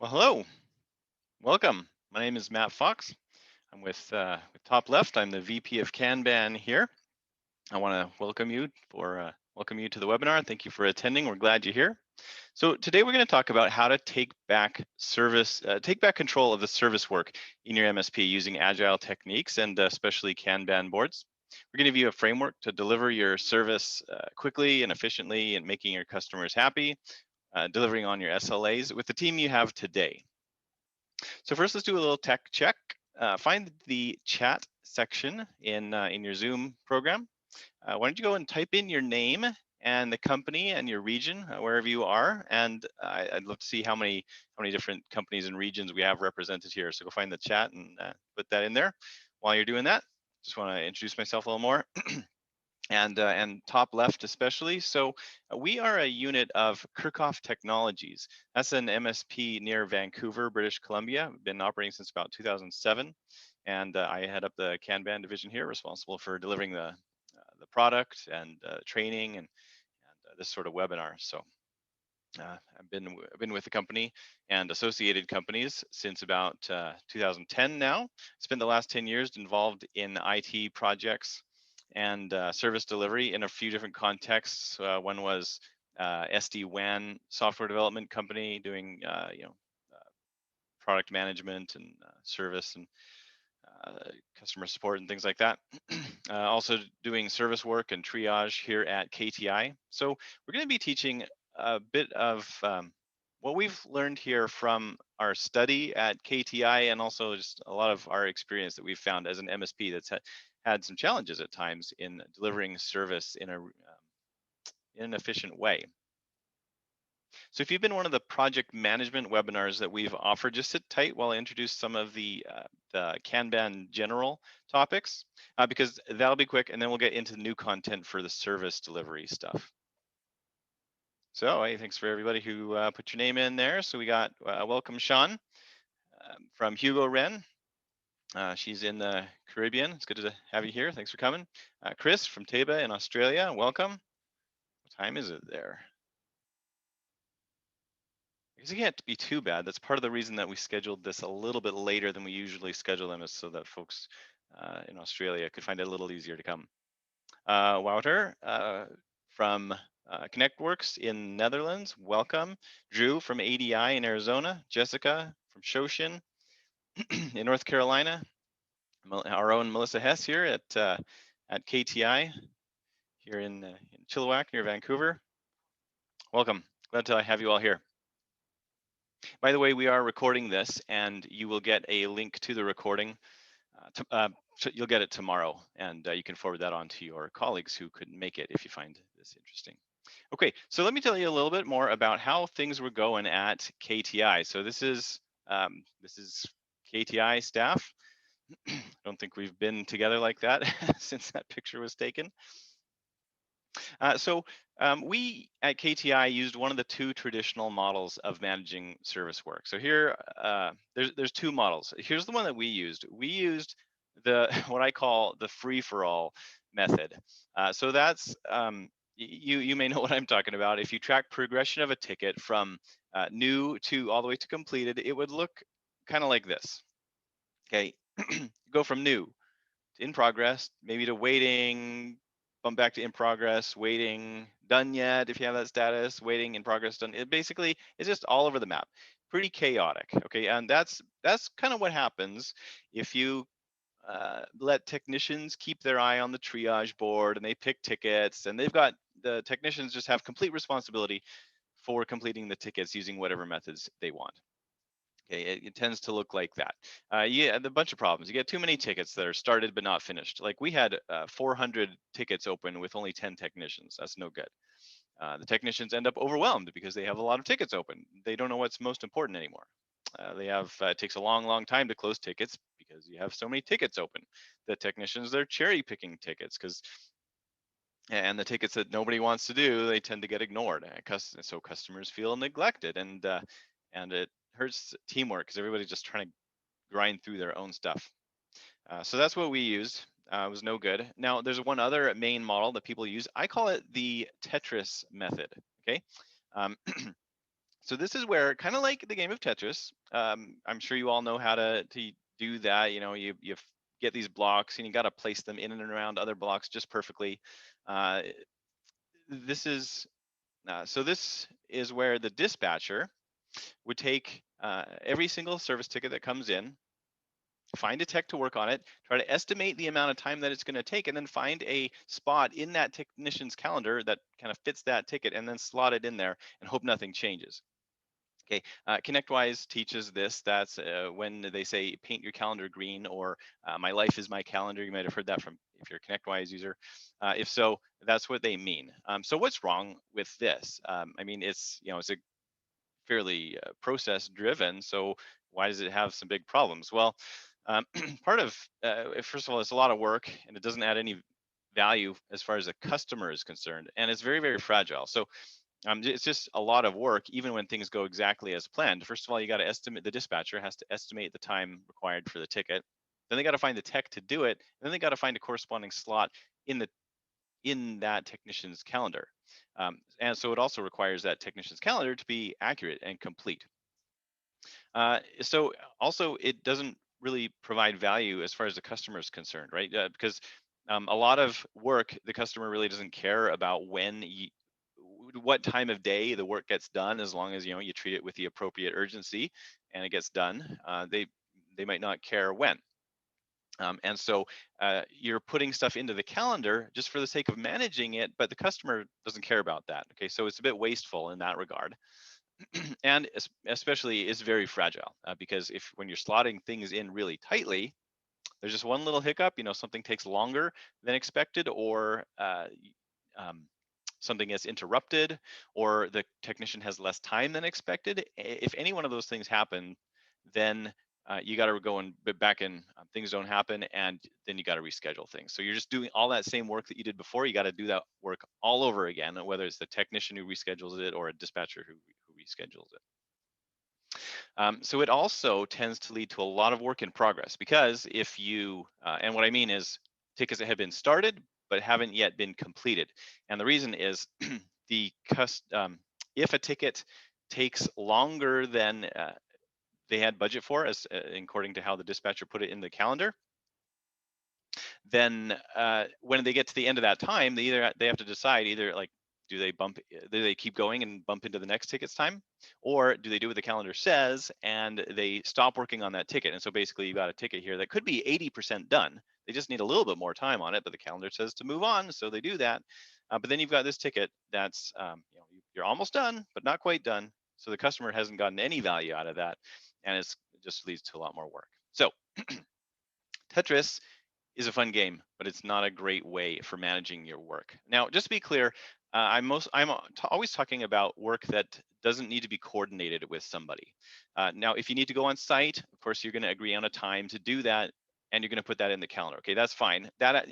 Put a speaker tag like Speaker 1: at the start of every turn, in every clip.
Speaker 1: Well, hello, welcome. My name is Matt Fox. I'm with TopLeft. I'm the VP of Kanban here. I want to welcome you to the webinar. Thank you for attending. We're glad you're here. So today we're going to talk about how to take back control of the service work in your MSP using agile techniques and especially Kanban boards. We're going to give you a framework to deliver your service quickly and efficiently and making your customers happy, delivering on your SLAs with the team you have today. So first, let's do a little tech check. Find the chat section in your Zoom program. Why don't you go and type in your name and the company and your region wherever you are, and I'd love to see how many different companies and regions we have represented here. So go find the chat and put that in there. While you're doing that, just want to introduce myself a little more. And TopLeft especially. So we are a unit of Kirchhoff Technologies. That's an MSP near Vancouver, British Columbia. We've been operating since about 2007, and I head up the Kanban division here, responsible for delivering the product and training and this sort of webinar. So. I've been with the company and associated companies since about 2010 now. Spent the last 10 years involved in IT projects and service delivery in a few different contexts. One was SD-WAN software development company doing product management and service and customer support and things like that. Also doing service work and triage here at KTI. So we're going to be teaching a bit of what we've learned here from our study at KTI and also just a lot of our experience that we've found as an MSP that's had some challenges at times in delivering service in an efficient way. So if you've been one of the project management webinars that we've offered, just sit tight while I introduce some of the Kanban general topics, because that'll be quick, and then we'll get into new content for the service delivery stuff. So hey, thanks for everybody who put your name in there. So we got welcome Sean from Hugo Wren. She's in the Caribbean. It's good to have you here. Thanks for coming. Chris from Taba in Australia. Welcome. What time is it there? Because it can't be too bad. That's part of the reason that we scheduled this a little bit later than we usually schedule them, is so that folks in Australia could find it a little easier to come. Wouter from ConnectWorks in Netherlands, welcome. Drew from ADI in Arizona. Jessica from Shoshin in North Carolina. Our own Melissa Hess here at KTI here in Chilliwack near Vancouver. Welcome. Glad to have you all here. By the way, we are recording this, and you will get a link to the recording. You'll get it tomorrow, and you can forward that on to your colleagues who couldn't make it if you find this interesting. Okay, so let me tell you a little bit more about how things were going at KTI. So this is KTI staff. I don't think we've been together like that since that picture was taken. We at KTI used one of the two traditional models of managing service work. So here, there's two models. Here's the one that we used. We used the what I call the free-for-all method. So that's you may know what I'm talking about. If you track progression of a ticket from new to all the way to completed, it would look kind of like this. Okay, go from new to in progress, maybe to waiting, bump back to in progress, waiting, done yet if you have that status, waiting, in progress, done. It basically is just all over the map, pretty chaotic. Okay, and that's kind of what happens if you let technicians keep their eye on the triage board and they pick tickets, and the technicians just have complete responsibility for completing the tickets using whatever methods they want. Okay, it tends to look like that. Yeah, a bunch of problems. You get too many tickets that are started but not finished. Like we had 400 tickets open with only 10 technicians. That's no good. The technicians end up overwhelmed because they have a lot of tickets open. They don't know what's most important anymore. It takes a long time to close tickets because you have so many tickets open. The technicians, they're cherry picking tickets and the tickets that nobody wants to do, they tend to get ignored. So customers feel neglected, and it hurts teamwork because everybody's just trying to grind through their own stuff. So that's what we used. It was no good. Now there's one other main model that people use. I call it the Tetris method. Okay. So this is where, kind of like the game of Tetris, I'm sure you all know how to do that. You know, get these blocks and you got to place them in and around other blocks just perfectly. Uh, this is this is where the dispatcher would take every single service ticket that comes in, find a tech to work on it, try to estimate the amount of time that it's going to take, and then find a spot in that technician's calendar that kind of fits that ticket, and then slot it in there and hope nothing changes. Okay, ConnectWise teaches this. That's when they say paint your calendar green, or my life is my calendar. You might have heard that from if you're a ConnectWise user. If so, that's what they mean. So what's wrong with this? I mean, it's a fairly process driven. So why does it have some big problems? Well, part of first of all, it's a lot of work and it doesn't add any value as far as the customer is concerned, and it's very fragile. So it's just a lot of work, even when things go exactly as planned. First of all, you got to estimate, the dispatcher has to estimate the time required for the ticket. Then they got to find the tech to do it. And then they got to find a corresponding slot in the in that technician's calendar. And so it also requires that technician's calendar to be accurate and complete. So also, it doesn't really provide value as far as the customer is concerned, right? Because a lot of work, the customer really doesn't care about what time of day the work gets done, as long as you treat it with the appropriate urgency and it gets done. They might not care when. And so you're putting stuff into the calendar just for the sake of managing it, but the customer doesn't care about that. Okay, so it's a bit wasteful in that regard. And especially is very fragile, because if when you're slotting things in really tightly, there's just one little hiccup, something takes longer than expected, or um, something gets interrupted, or the technician has less time than expected. If any one of those things happen, then you got to go and back in. Things don't happen, and then you got to reschedule things. So you're just doing all that same work that you did before. You got to do that work all over again, whether it's the technician who reschedules it or a dispatcher who reschedules it. So it also tends to lead to a lot of work in progress, because if you, and what I mean is tickets that have been started but haven't yet been completed. And the reason is if a ticket takes longer than they had budget for, as according to how the dispatcher put it in the calendar, then when they get to the end of that time, they have to decide, either like, do they keep going and bump into the next ticket's time, or do they do what the calendar says and they stop working on that ticket? And so basically, you got a ticket here that could be 80% done. They just need a little bit more time on it, but the calendar says to move on, so they do that. But then you've got this ticket that's you're almost done, but not quite done. So the customer hasn't gotten any value out of that, and it just leads to a lot more work. So Tetris is a fun game, but it's not a great way for managing your work. Now, just to be clear, always talking about work that doesn't need to be coordinated with somebody. Now, if you need to go on site, of course, you're going to agree on a time to do that, and you're going to put that in the calendar. Okay, that's fine. That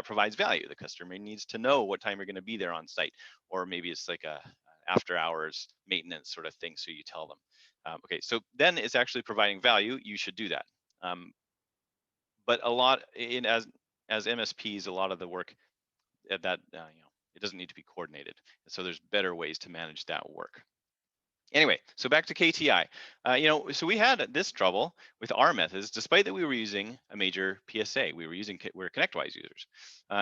Speaker 1: provides value. The customer needs to know what time you're going to be there on site, or maybe it's like a after hours maintenance sort of thing, so you tell them. Okay, so then it's actually providing value. You should do that. But a lot in as MSPs, a lot of the work that it doesn't need to be coordinated. So there's better ways to manage that work. Anyway, so back to KTI. So we had this trouble with our methods, despite that we were using a major PSA. We're ConnectWise users.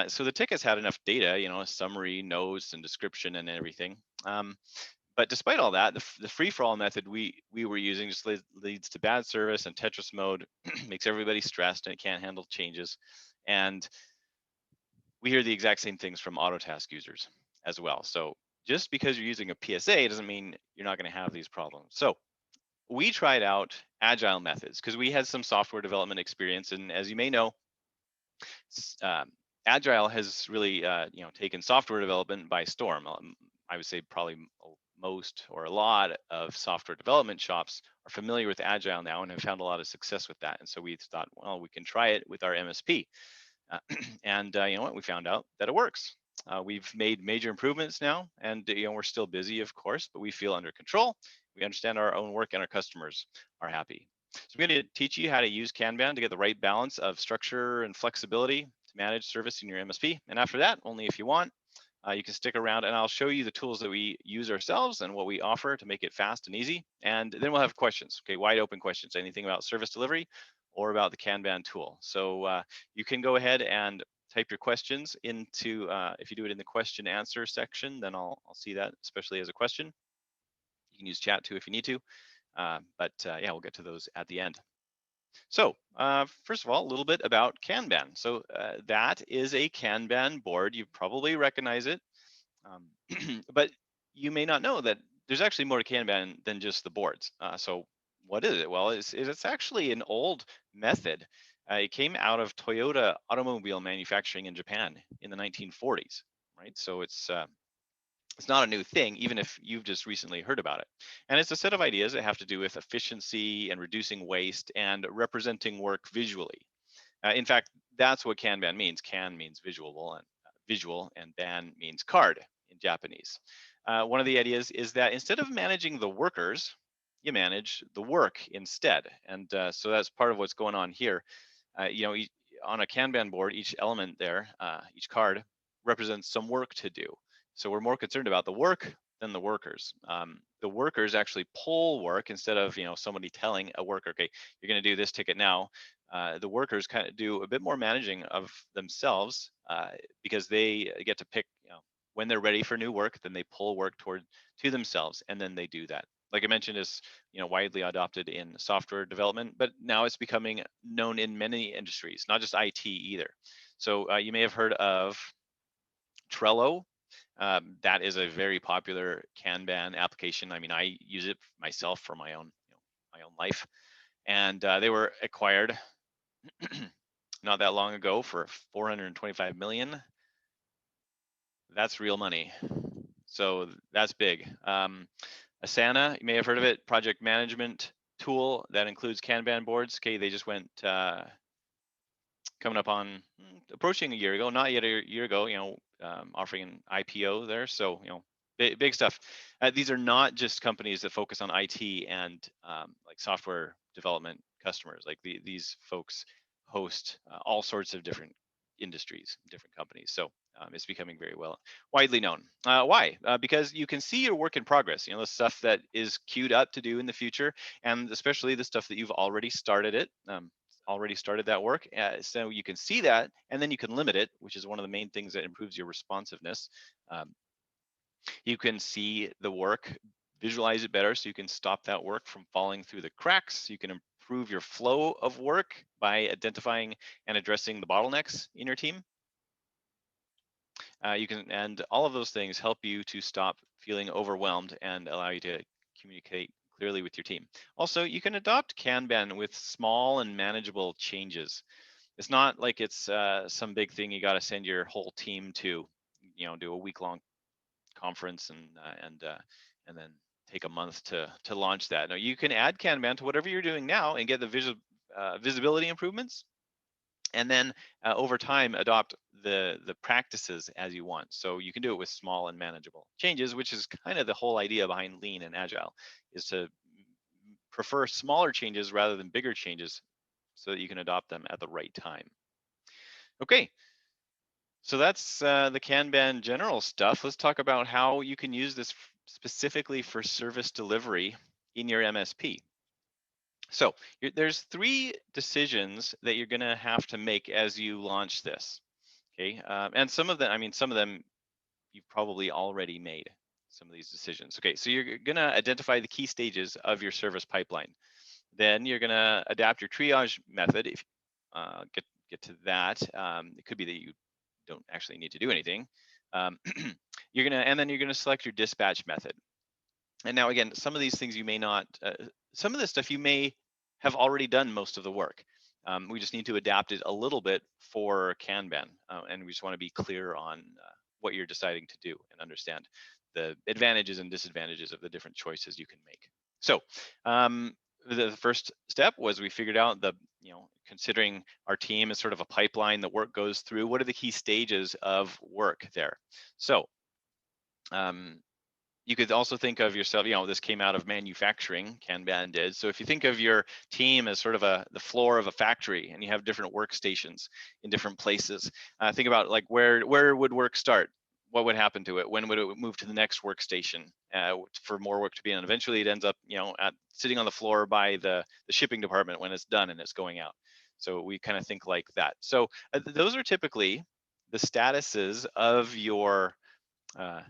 Speaker 1: So the tickets had enough data, a summary, notes, and description, and everything. But despite all that, the free-for-all method we were using just leads to bad service, and Tetris mode makes everybody stressed and it can't handle changes. And we hear the exact same things from Autotask users as well. So just because you're using a PSA doesn't mean you're not going to have these problems. So we tried out agile methods because we had some software development experience, and as you may know, agile has really taken software development by storm. I would say probably most or a lot of software development shops are familiar with agile now and have found a lot of success with that. And so we thought, well, we can try it with our MSP. And you know what? We found out that it works. We've made major improvements now, and we're still busy, of course, but we feel under control. We understand our own work, and our customers are happy. So I'm going to teach you how to use Kanban to get the right balance of structure and flexibility to manage service in your MSP. And after that, only if you want, You can stick around and I'll show you the tools that we use ourselves and what we offer to make it fast and easy. And then we'll have questions, okay, wide open questions, anything about service delivery or about the Kanban tool. So you can go ahead and type your questions into, if you do it in the question answer section, then I'll see that, especially as a question. You can use chat too if you need to, but yeah, we'll get to those at the end. So first of all, a little bit about Kanban. So that is a Kanban board. You probably recognize it, but you may not know that there's actually more to Kanban than just the boards. So what is it? Well, it's actually an old method. It came out of Toyota automobile manufacturing in Japan in the 1940s, right? So it's not a new thing, even if you've just recently heard about it. And it's a set of ideas that have to do with efficiency and reducing waste and representing work visually. In fact, that's what Kanban means. Kan means visual, and ban means card in Japanese. One of the ideas is that instead of managing the workers, you manage the work instead. And so that's part of what's going on here. You know, on a Kanban board, each element there, each card represents some work to do. So we're more concerned about the work than the workers. The workers actually pull work instead of, you know, somebody telling a worker, okay, you're going to do this ticket now. The workers kind of do a bit more managing of themselves because they get to pick, you know, when they're ready for new work, then they pull work to themselves, and then they do that. Like I mentioned, is, you know, widely adopted in software development, but now it's becoming known in many industries, not just IT either. So you may have heard of Trello. That is a very popular Kanban application. I mean, I use it myself for my own, you know, my own life, and they were acquired not that long ago for 425 million. That's real money. So that's big. Asana, you may have heard of it, project management tool that includes Kanban boards. Okay, they just went coming up on approaching a year ago, not yet a year ago, you know, offering an IPO there. So, you know, big stuff. These are not just companies that focus on IT and like software development customers. Like these folks host all sorts of different industries, different companies. So it's becoming very widely known. Why? Because you can see your work in progress. You know, the stuff that is queued up to do in the future, and especially the stuff that you've already started that work. So you can see that, and then you can limit it, which is one of the main things that improves your responsiveness. You can see the work, visualize it better, so you can stop that work from falling through the cracks. You can improve your flow of work by identifying and addressing the bottlenecks in your team. And all of those things help you to stop feeling overwhelmed and allow you to communicate clearly with your team. Also, you can adopt Kanban with small and manageable changes. It's not like it's some big thing you got to send your whole team to, you know, do a week-long conference and then take a month to launch that. Now you can add Kanban to whatever you're doing now and get the visibility improvements, and then over time adopt the practices as you want. So you can do it with small and manageable changes, which is kind of the whole idea behind lean and agile, is to prefer smaller changes rather than bigger changes so that you can adopt them at the right time. Okay, so that's the Kanban general stuff. Let's talk about how you can use this specifically for service delivery in your MSP. So there's 3 decisions that you're going to have to make as you launch this. Okay, and some of them you've probably already made some of these decisions. Okay, so you're going to identify the key stages of your service pipeline. Then you're going to adapt your triage method. If get to that, it could be that you don't actually need to do anything. Then you're gonna select your dispatch method. And now again, some of these things you may not, some of this stuff you may have already done most of the work. We just need to adapt it a little bit for Kanban, and we just want to be clear on what you're deciding to do and understand the advantages and disadvantages of the different choices you can make. So the first step was we figured out considering our team as sort of a pipeline that work goes through, what are the key stages of work there? So you could also think of yourself, this came out of manufacturing, Kanban did. So if you think of your team as sort of the floor of a factory and you have different workstations in different places, think about like where would work start? what would happen to it? When would it move to the next workstation for more work to be done? Eventually, it ends up, sitting on the floor by the shipping department when it's done and it's going out. So we kind of think like that. So those are typically the statuses of your uh,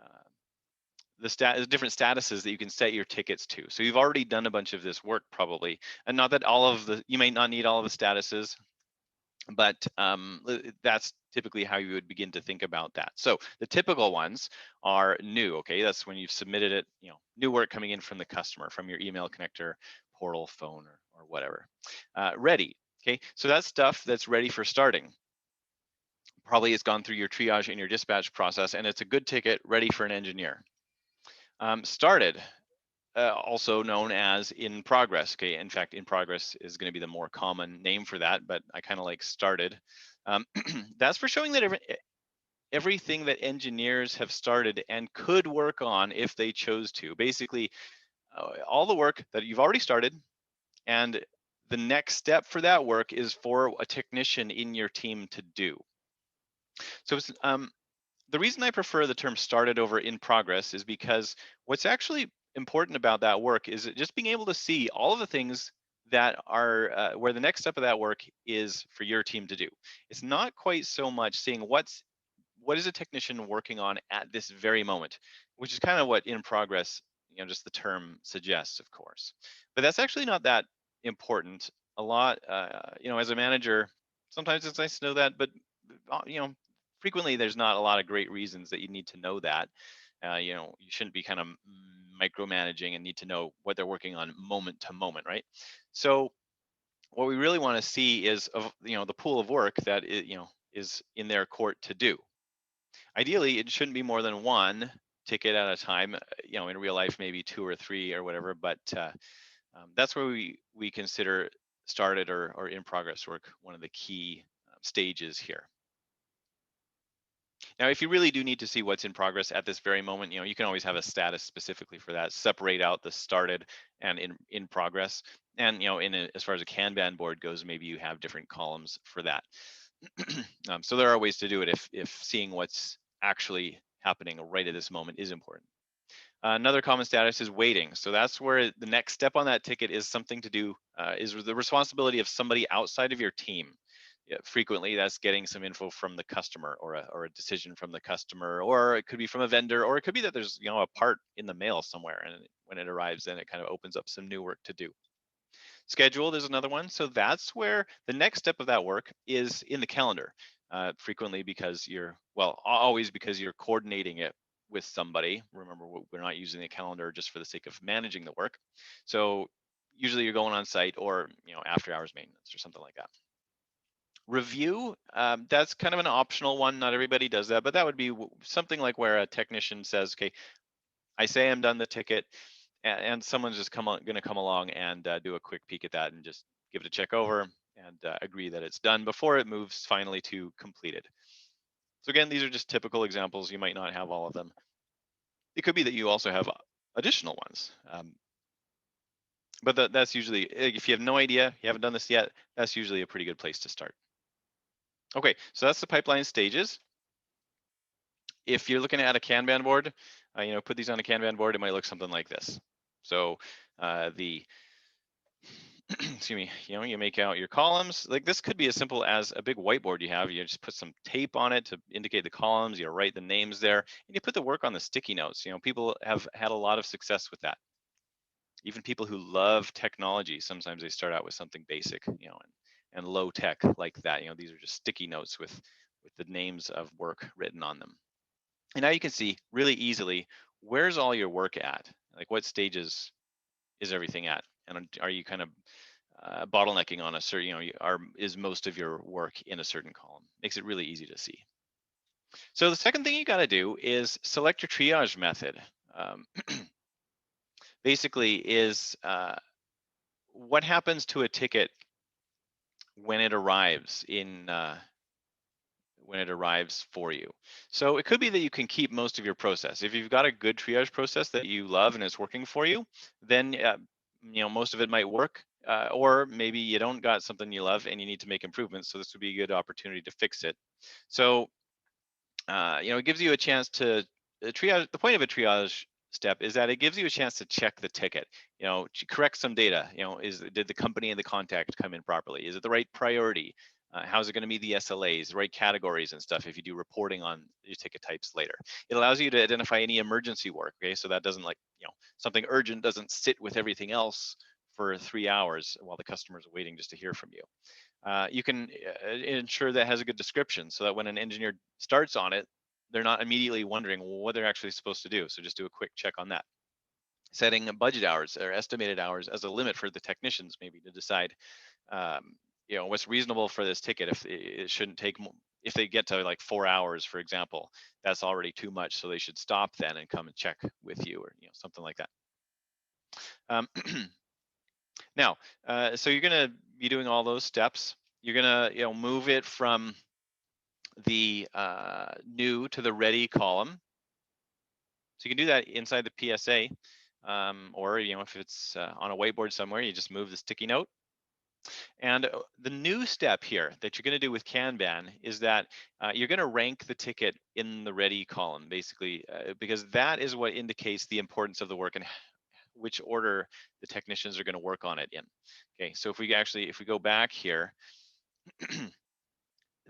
Speaker 1: uh, different statuses that you can set your tickets to. So you've already done a bunch of this work probably, and not that you may not need all of the statuses, but that's typically how you would begin to think about that. So the typical ones are new. Okay, that's when you've submitted it. New work coming in from the customer, from your email connector, portal, phone, or whatever. Ready. Okay, so that's stuff that's ready for starting. Probably it's gone through your triage and your dispatch process, and it's a good ticket ready for an engineer. Started, also known as in progress. Okay, in fact, in progress is going to be the more common name for that, but I kind of like started. That's for showing that everything that engineers have started and could work on if they chose to. Basically, all the work that you've already started, and the next step for that work is for a technician in your team to do. So it's, the reason I prefer the term started over in progress is because what's actually important about that work is just being able to see all of the things that are where the next step of that work is for your team to do. It's not quite so much seeing what is a technician working on at this very moment, which is kind of what in progress, just the term suggests, of course. But that's actually not that important. A lot, as a manager, sometimes it's nice to know that, but frequently there's not a lot of great reasons that you need to know that. You shouldn't be kind of micromanaging and need to know what they're working on moment to moment, right? So what we really want to see is the pool of work that is in their court to do. Ideally, it shouldn't be more than one ticket at a time. In real life, maybe two or three or whatever. But that's where we consider started or in progress work one of the key stages here. Now, if you really do need to see what's in progress at this very moment, you can always have a status specifically for that. Separate out the started and in progress. And as far as a Kanban board goes, maybe you have different columns for that. So there are ways to do it if seeing what's actually happening right at this moment is important. Another common status is waiting. So that's where the next step on that ticket is something to do, is the responsibility of somebody outside of your team. Yeah, frequently that's getting some info from the customer or a decision from the customer, or it could be from a vendor, or it could be that there's a part in the mail somewhere, and when it arrives, then it kind of opens up some new work to do. Scheduled is another one. So that's where the next step of that work is in the calendar. Frequently because always because you're coordinating it with somebody. Remember, we're not using the calendar just for the sake of managing the work. So usually you're going on site or after hours maintenance or something like that. Review, that's kind of an optional one. Not everybody does that, but that would be something like where a technician says, okay, I say I'm done the ticket, and someone's just going to come along and do a quick peek at that and just give it a check over and agree that it's done before it moves finally to completed. So again, these are just typical examples. You might not have all of them. It could be that you also have additional ones. But that's usually, if you have no idea, you haven't done this yet, that's usually a pretty good place to start. Okay, so that's the pipeline stages. If you're looking at a Kanban board, put these on a Kanban board, it might look something like this. So excuse me, you make out your columns. Like this could be as simple as a big whiteboard you have. You just put some tape on it to indicate the columns. You write the names there, and you put the work on the sticky notes. People have had a lot of success with that. Even people who love technology, sometimes they start out with something basic, and low tech like that. These are just sticky notes with the names of work written on them. And now you can see really easily, where's all your work at? Like what stages is everything at? And are you kind of bottlenecking on a certain, is most of your work in a certain column? Makes it really easy to see. So the second thing you got to do is select your triage method. Basically is what happens to a ticket when it arrives for you. So it could be that you can keep most of your process. If you've got a good triage process that you love and it's working for you, then most of it might work. Or maybe you don't got something you love and you need to make improvements. So this would be a good opportunity to fix it. So it gives you a chance to triage. The point of a triage step is that it gives you a chance to check the ticket, to correct some data. Did the company and the contact come in properly? Is it the right priority? How's it going to meet the SLAs, the right categories and stuff if you do reporting on your ticket types later? It allows you to identify any emergency work, okay? So that doesn't something urgent doesn't sit with everything else for 3 hours while the customer's waiting just to hear from you. You can ensure that it has a good description so that when an engineer starts on it, they're not immediately wondering what they're actually supposed to do. So just do a quick check on that. Setting budget hours or estimated hours as a limit for the technicians, maybe to decide, what's reasonable for this ticket. If it shouldn't take, if they get to like 4 hours, for example, that's already too much. So they should stop then and come and check with you, or something like that. Um, Now, so you're going to be doing all those steps. You're going to move it from the new to the ready column. So you can do that inside the PSA, or if it's on a whiteboard somewhere, you just move the sticky note. And the new step here that you're going to do with Kanban is that you're going to rank the ticket in the ready column, basically, because that is what indicates the importance of the work and which order the technicians are going to work on it in. Okay, so if we go back here,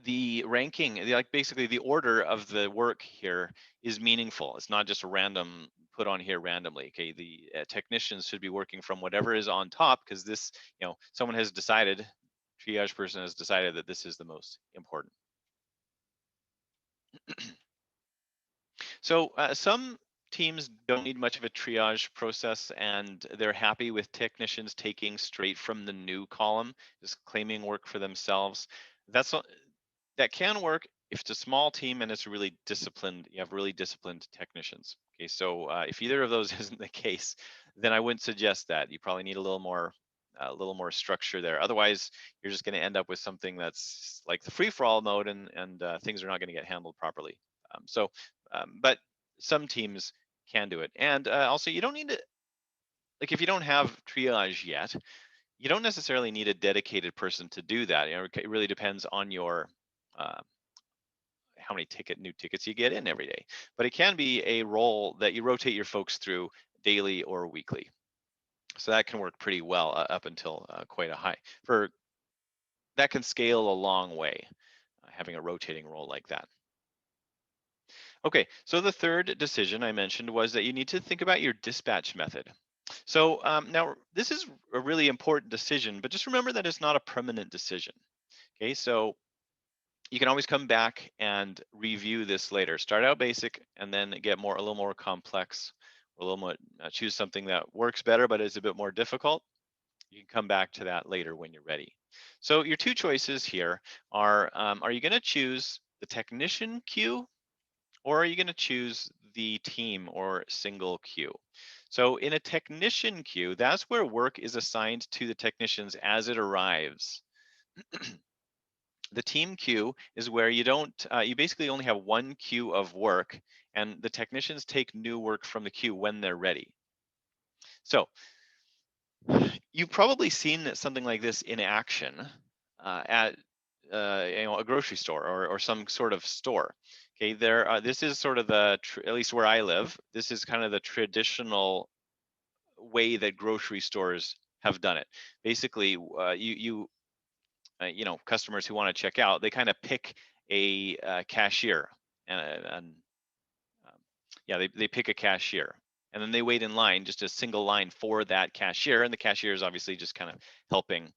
Speaker 1: the ranking, basically the order of the work here is meaningful. It's not just a random put on here randomly. Okay, the technicians should be working from whatever is on top, because this, someone has decided, triage person has decided that this is the most important. So some teams don't need much of a triage process, and they're happy with technicians taking straight from the new column, just claiming work for themselves. That can work if it's a small team and it's really disciplined. You have really disciplined technicians. Okay, so if either of those isn't the case, then I wouldn't suggest that. You probably need a little more structure there. Otherwise, you're just going to end up with something that's like the free-for-all mode, and things are not going to get handled properly. But some teams can do it. And also, you don't need to, like, if you don't have triage yet, you don't necessarily need a dedicated person to do that. It really depends on your uh, how many new tickets you get in every day. But it can be a role that you rotate your folks through daily or weekly. So that can work pretty well up until quite a high. That can scale a long way, having a rotating role like that. Okay, so the third decision I mentioned was that you need to think about your dispatch method. So now this is a really important decision, but just remember that it's not a permanent decision. Okay, so you can always come back and review this later. Start out basic and then get a little more complex, or a little more, choose something that works better but is a bit more difficult. You can come back to that later when you're ready. So your two choices here are you going to choose the technician queue, or are you going to choose the team or single queue? So in a technician queue, that's where work is assigned to the technicians as it arrives. The team queue is where you basically only have one queue of work, and the technicians take new work from the queue when they're ready. So you've probably seen something like this in action at a grocery store or some sort of store. Okay, this is sort of at least where I live, this is kind of the traditional way that grocery stores have done it. Basically, customers who want to check out, they kind of pick a cashier, and yeah, they pick a cashier, and then they wait in line, just a single line for that cashier, and the cashier is obviously just kind of helping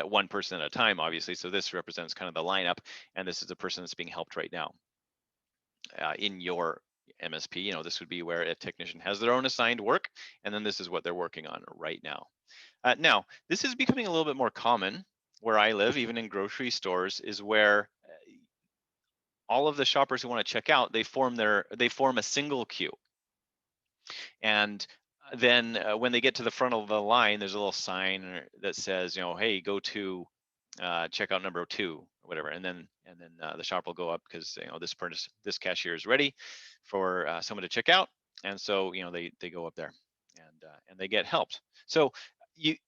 Speaker 1: one person at a time, obviously. So this represents kind of the lineup, and this is the person that's being helped right now. In your MSP, this would be where a technician has their own assigned work, and then this is what they're working on right now. Now, this is becoming a little bit more common where I live, even in grocery stores, is where all of the shoppers who want to check out, they form a single queue. And then when they get to the front of the line, there's a little sign that says, hey, go to checkout number 2 or whatever, and then the shopper will go up because this cashier is ready for someone to check out, and so they go up there and they get helped. So if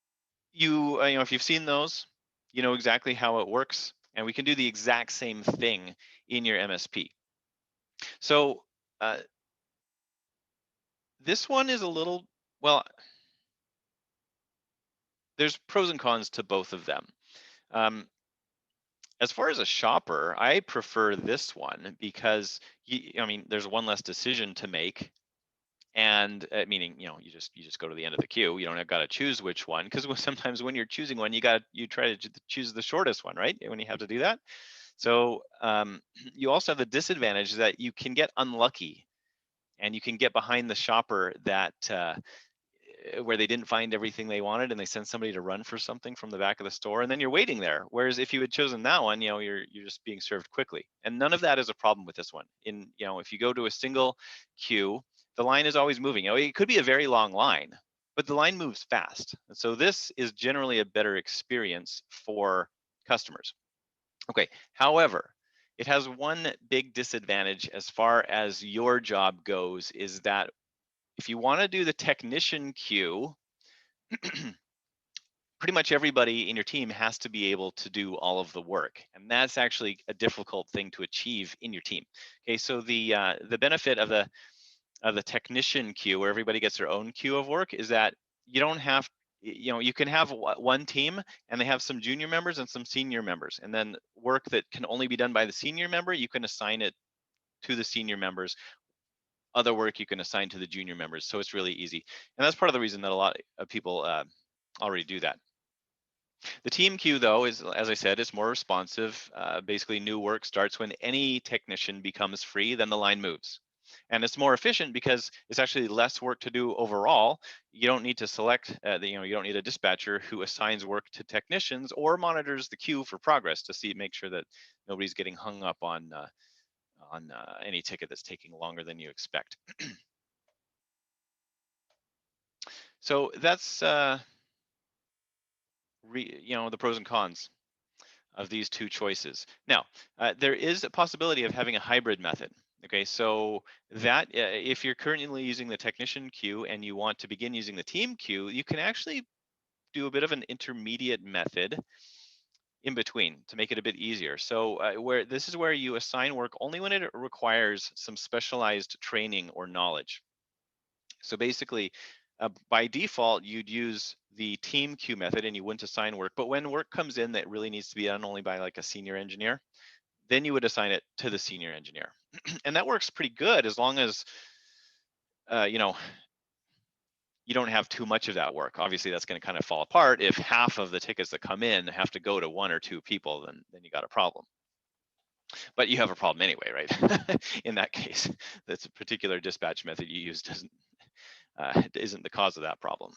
Speaker 1: you've seen those, you know exactly how it works, and we can do the exact same thing in your MSP. So this one is a little, well, there's pros and cons to both of them. Um, as far as a shopper, I prefer this one because I mean, there's one less decision to make, and meaning, you just go to the end of the queue. You don't got to choose which one, because sometimes when you're choosing one, you try to choose the shortest one, right? When you have to do that. So you also have the disadvantage that you can get unlucky, and you can get behind the shopper that where they didn't find everything they wanted, and they send somebody to run for something from the back of the store, and then you're waiting there. Whereas if you had chosen that one, you're just being served quickly. And none of that is a problem with this one. If you go to a single queue, the line is always moving. It could be a very long line, but the line moves fast. And so this is generally a better experience for customers. Okay, however, it has one big disadvantage as far as your job goes, is that if you want to do the technician queue, pretty much everybody in your team has to be able to do all of the work, and that's actually a difficult thing to achieve in your team. Okay, so the benefit of the technician queue, where everybody gets their own queue of work, is that you don't have, you can have one team, and they have some junior members and some senior members, and then work that can only be done by the senior member, you can assign it to the senior members. Other work you can assign to the junior members, so it's really easy, and that's part of the reason that a lot of people already do that. The team queue, though, is, as I said, it's more responsive. Basically, new work starts when any technician becomes free, then the line moves. And it's more efficient because it's actually less work to do overall. You don't need to select, you don't need a dispatcher who assigns work to technicians or monitors the queue for progress to make sure that nobody's getting hung up on any ticket that's taking longer than you expect. So that's the pros and cons of these two choices. Now, there is a possibility of having a hybrid method. Okay, so that if you're currently using the technician queue and you want to begin using the team queue, you can actually do a bit of an intermediate method in between to make it a bit easier. So where this is where you assign work only when it requires some specialized training or knowledge. So basically, by default, you'd use the team queue method and you wouldn't assign work. But when work comes in that really needs to be done only by like a senior engineer, then you would assign it to the senior engineer. And that works pretty good as long as, uh, you know, you don't have too much of that work. Obviously, that's going to kind of fall apart if half of the tickets that come in have to go to one or two people. Then you got a problem. But you have a problem anyway, right? In that case, that's a particular dispatch method you use isn't the cause of that problem.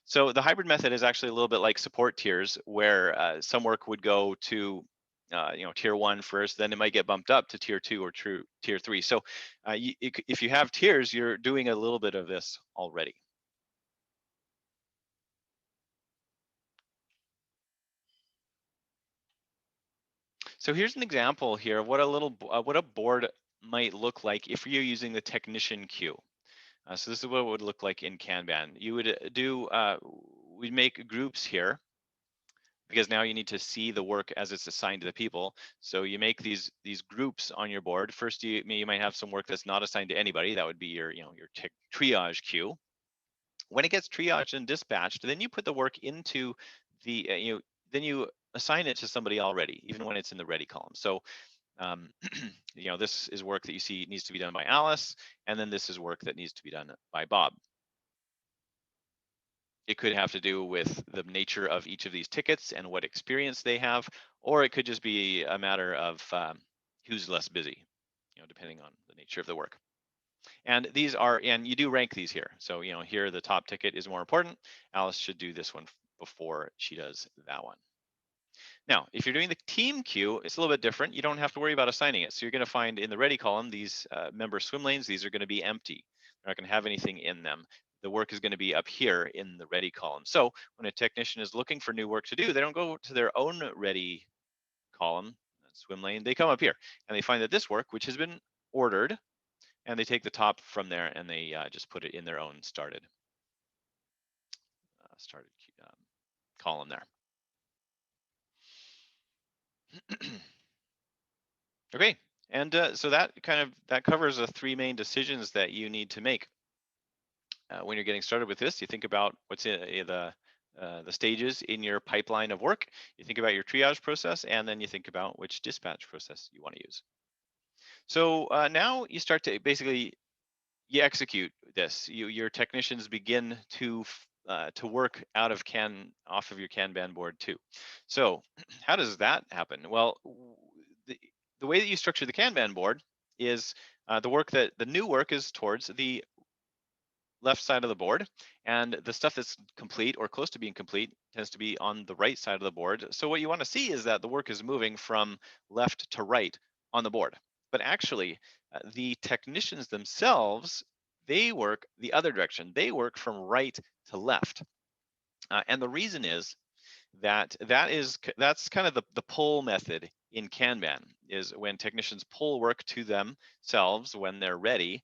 Speaker 1: So the hybrid method is actually a little bit like support tiers, where some work would go to tier 1 first, then it might get bumped up to tier 2 or tier 3. So if you have tiers, you're doing a little bit of this already. So here's an example here of what a board might look like if you're using the technician queue. So this is what it would look like in Kanban. You would we'd make groups here, because now you need to see the work as it's assigned to the people. So you make these groups on your board. First, you might have some work that's not assigned to anybody. That would be your triage queue. When it gets triaged and dispatched, then you put the work into the then you assign it to somebody already, even when it's in the ready column. So um, this is work that you see needs to be done by Alice, and then this is work that needs to be done by Bob. It could have to do with the nature of each of these tickets and what experience they have, or it could just be a matter of who's less busy, depending on the nature of the work. And and you do rank these here. So, here the top ticket is more important. Alice should do this one before she does that one. Now, if you're doing the team queue, it's a little bit different. You don't have to worry about assigning it. So you're going to find in the ready column, these member swim lanes, these are going to be empty. They're not going to have anything in them. The work is going to be up here in the ready column. So when a technician is looking for new work to do, they don't go to their own ready column, swim lane, they come up here and they find that this work, which has been ordered, and they take the top from there and they just put it in their own started column there. Okay, And so that covers the three main decisions that you need to make when you're getting started with this. You think about what's in the stages in your pipeline of work. You think about your triage process, and then you think about which dispatch process you want to use. So now you start to basically you execute this. Your technicians begin to work off of your Kanban board too. So how does that happen? Well, the, the way that you structure the Kanban board is the new work is towards the left side of the board, and the stuff that's complete or close to being complete tends to be on the right side of the board. So what you want to see is that the work is moving from left to right on the board. But actually, the technicians themselves, they work the other direction. They work from right to left. And the reason is that's kind of the pull method in Kanban, is when technicians pull work to themselves when they're ready.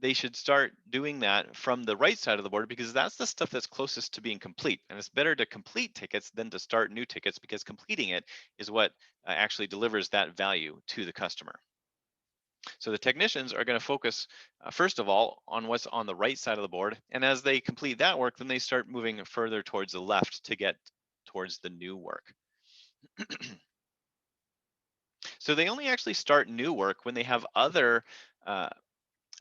Speaker 1: They should start doing that from the right side of the board, because that's the stuff that's closest to being complete. And it's better to complete tickets than to start new tickets, because completing it is what actually delivers that value to the customer. So the technicians are going to focus, first of all, on what's on the right side of the board. And as they complete that work, then they start moving further towards the left to get towards the new work. So they only actually start new work when they have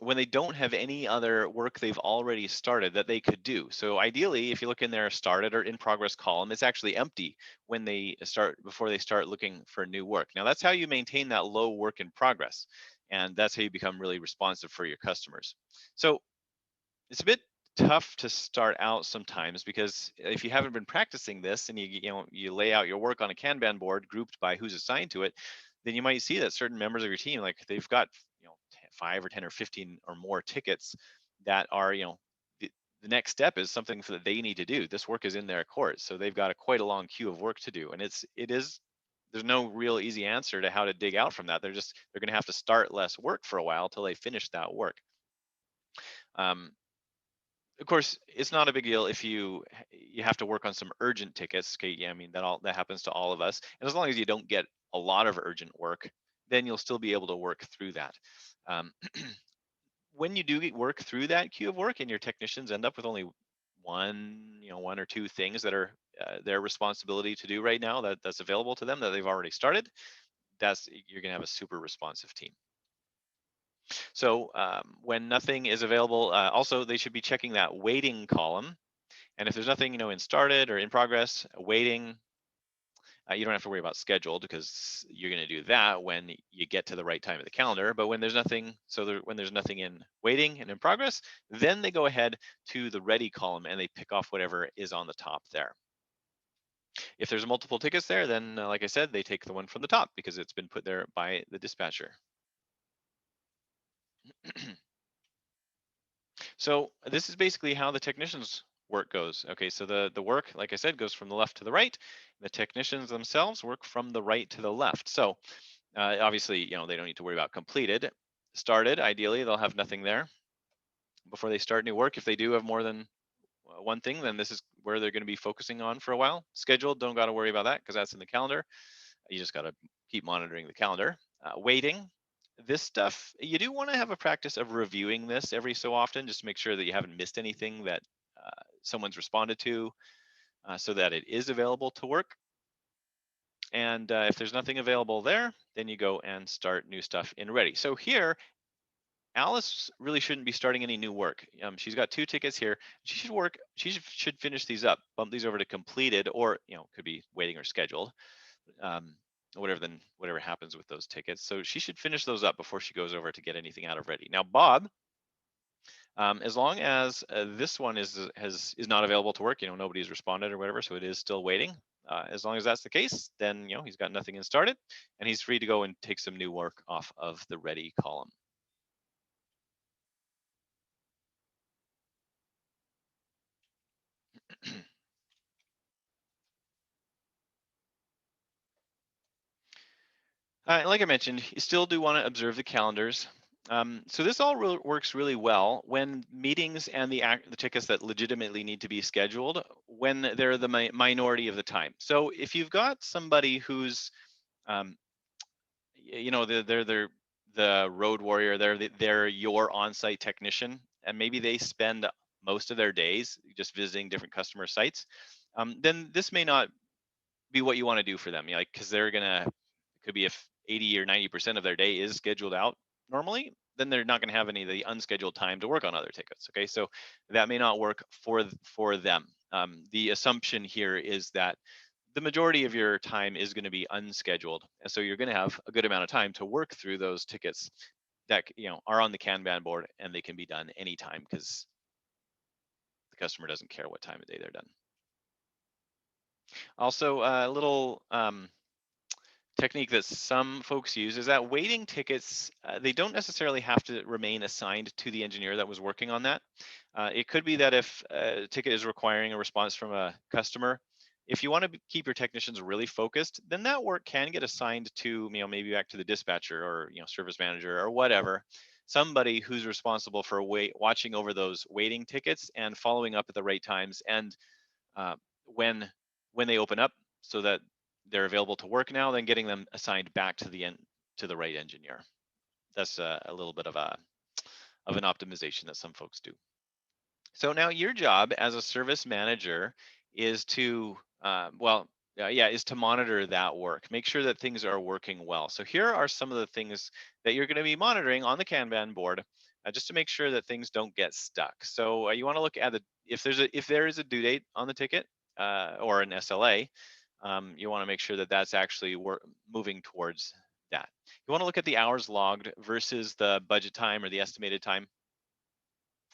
Speaker 1: when they don't have any other work they've already started that they could do. So ideally, if you look in their started or in progress column, it's actually empty when they start, before they start looking for new work. Now that's how you maintain that low work in progress. And that's how you become really responsive for your customers. So it's a bit tough to start out sometimes, because if you haven't been practicing this and you lay out your work on a Kanban board grouped by who's assigned to it, then you might see that certain members of your team, like they've got 5 or 10 or 15 or more tickets that are the next step is something that they need to do. This work is in their court, so they've got quite a long queue of work to do, and there's no real easy answer to how to dig out from that. They're going to have to start less work for a while till they finish that work. um, of course, it's not a big deal if you have to work on some urgent tickets. Okay, yeah, I mean that happens to all of us. And as long as you don't get a lot of urgent work, then you'll still be able to work through that. Um, when you do work through that queue of work, and your technicians end up with only one or two things that are their responsibility to do right now, that's available to them, that they've already started, you're going to have a super responsive team. So when nothing is available, also they should be checking that waiting column. And if there's nothing, in started or in progress, waiting, you don't have to worry about scheduled, because you're going to do that when you get to the right time of the calendar. But when there's nothing, when there's nothing in waiting and in progress, then they go ahead to the ready column and they pick off whatever is on the top there. If there's multiple tickets there, then like I said, they take the one from the top because it's been put there by the dispatcher. So this is basically how the technicians work goes. Okay, so the work, like I said, goes from the left to the right. The technicians themselves work from the right to the left. So obviously, they don't need to worry about completed. Started, ideally, they'll have nothing there before they start new work. If they do have more than one thing, then this is where they're going to be focusing on for a while. Scheduled, don't got to worry about that because that's in the calendar. You just got to keep monitoring the calendar. Waiting, this stuff, you do want to have a practice of reviewing this every so often, just to make sure that you haven't missed anything that someone's responded to, so that it is available to work. And if there's nothing available there, then you go and start new stuff in ready. So here, Alice really shouldn't be starting any new work. She's got 2 tickets here. She should finish these up, bump these over to completed, or could be waiting or scheduled. Whatever happens with those tickets. So she should finish those up before she goes over to get anything out of ready. Now, Bob, as long as this one is not available to work, nobody's responded or whatever, so it is still waiting. As long as that's the case, then he's got nothing in started, and he's free to go and take some new work off of the ready column. Like I mentioned, you still do want to observe the calendars. So this all works really well when meetings and the tickets that legitimately need to be scheduled, when they're the minority of the time. So if you've got somebody who's you know, they're the road warrior. They're your on-site technician, and maybe they spend most of their days just visiting different customer sites. Then this may not be what you want to do for them, like, because they're gonna, it could be if 80 or 90% of their day is scheduled out normally, then they're not going to have any of the unscheduled time to work on other tickets. Okay, so that may not work for them. The assumption here is that the majority of your time is going to be unscheduled, and so you're going to have a good amount of time to work through those tickets that are on the Kanban board, and they can be done anytime because the customer doesn't care what time of day they're done. Also, a little technique that some folks use is that waiting tickets, they don't necessarily have to remain assigned to the engineer that was working on that. It could be that if a ticket is requiring a response from a customer, if you want to keep your technicians really focused, then that work can get assigned to, maybe back to the dispatcher or, service manager or whatever, somebody who's responsible for watching over those waiting tickets and following up at the right times. And uh, when when they open up, so that they're available to work now, then getting them assigned back to the right engineer. That's a little bit of an optimization that some folks do. So now your job as a service manager is to is to monitor that work. Make sure that things are working well. So here are some of the things that you're going to be monitoring on the Kanban board, just to make sure that things don't get stuck. So you want to look at if there is a due date on the ticket, or an SLA. You want to make sure that that's actually moving towards that. You want to look at the hours logged versus the budget time or the estimated time.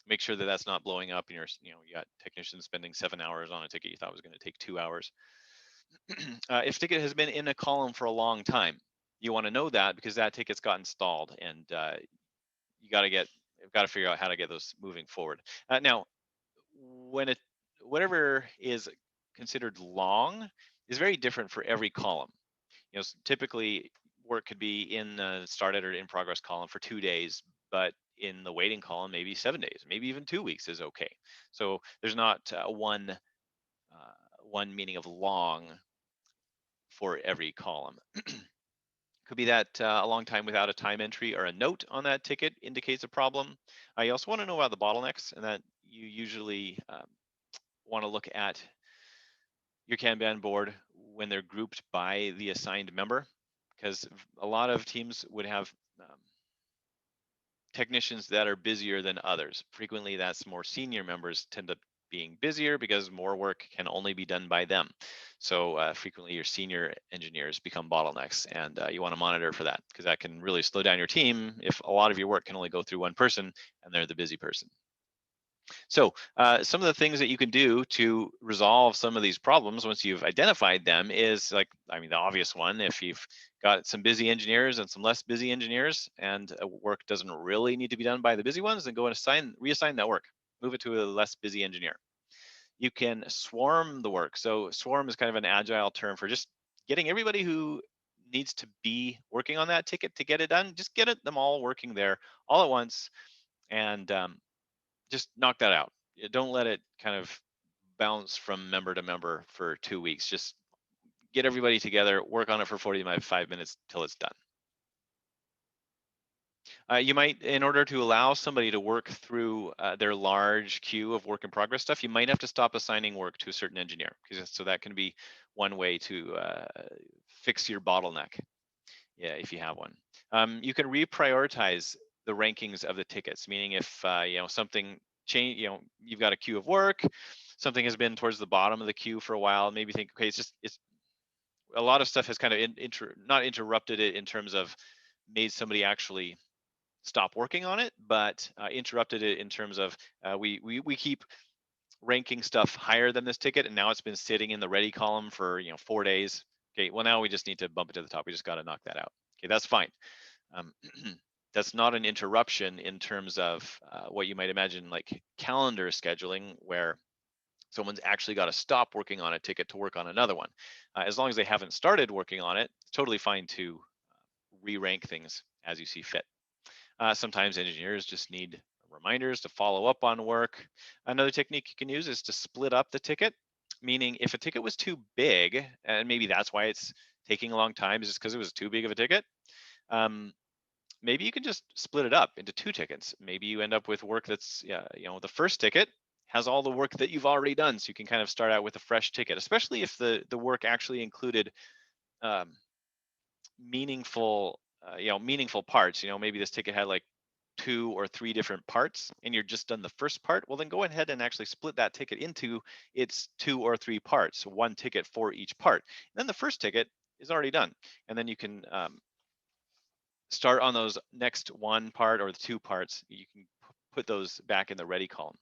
Speaker 1: Make sure that that's not blowing up and you got technicians spending 7 hours on a ticket you thought was going to take 2 hours. If ticket has been in a column for a long time, you want to know that, because that ticket's got installed, and you've got to figure out how to get those moving forward. Now, whatever is considered long is very different for every column. Typically work could be in the started or in progress column for 2 days, but in the waiting column, maybe 7 days, maybe even 2 weeks is okay. So there's not one meaning of long for every column. Could be that a long time without a time entry or a note on that ticket indicates a problem. You also want to know about the bottlenecks, and that you usually want to look at your Kanban board when they're grouped by the assigned member, because a lot of teams would have technicians that are busier than others. Frequently, that's more senior members tend up being busier because more work can only be done by them. So frequently, your senior engineers become bottlenecks, and you want to monitor for that, because that can really slow down your team if a lot of your work can only go through one person and they're the busy person. So some of the things that you can do to resolve some of these problems once you've identified them is, the obvious one. If you've got some busy engineers and some less busy engineers, and work doesn't really need to be done by the busy ones, then go and reassign that work, move it to a less busy engineer. You can swarm the work. So swarm is kind of an agile term for just getting everybody who needs to be working on that ticket to get it done. Just them all working there all at once, and just knock that out. Don't let it kind of bounce from member to member for 2 weeks. Just get everybody together, work on it for 45 minutes till it's done. You might, in order to allow somebody to work through their large queue of work in progress stuff, you might have to stop assigning work to a certain engineer, so that can be one way to fix your bottleneck, if you have one. You can reprioritize the rankings of the tickets, meaning if something change, you've got a queue of work, something has been towards the bottom of the queue for a while, maybe think, okay, it's a lot of stuff has kind of not interrupted it in terms of made somebody actually stop working on it, but interrupted it in terms of we keep ranking stuff higher than this ticket, and now it's been sitting in the ready column for 4 days. Okay, well, now we just need to bump it to the top. We just got to knock that out. Okay, that's fine. That's not an interruption in terms of what you might imagine like calendar scheduling, where someone's actually got to stop working on a ticket to work on another one. As long as they haven't started working on it, it's totally fine to re-rank things as you see fit. Sometimes engineers just need reminders to follow up on work. Another technique you can use is to split up the ticket, meaning if a ticket was too big, and maybe that's why it's taking a long time, is just because it was too big of a ticket, Maybe you can just split it up into 2 tickets. Maybe you end up with work that's, yeah, the first ticket has all the work that you've already done, so you can kind of start out with a fresh ticket, especially if the work actually included um, meaningful, meaningful parts. Maybe this ticket had like 2 or 3 different parts, and you're just done the first part. Well, then go ahead and actually split that ticket into its 2 or 3 parts, 1 ticket for each part. And then the first ticket is already done, and then you can start on those next 1 part or the 2 parts. You can put those back in the ready column.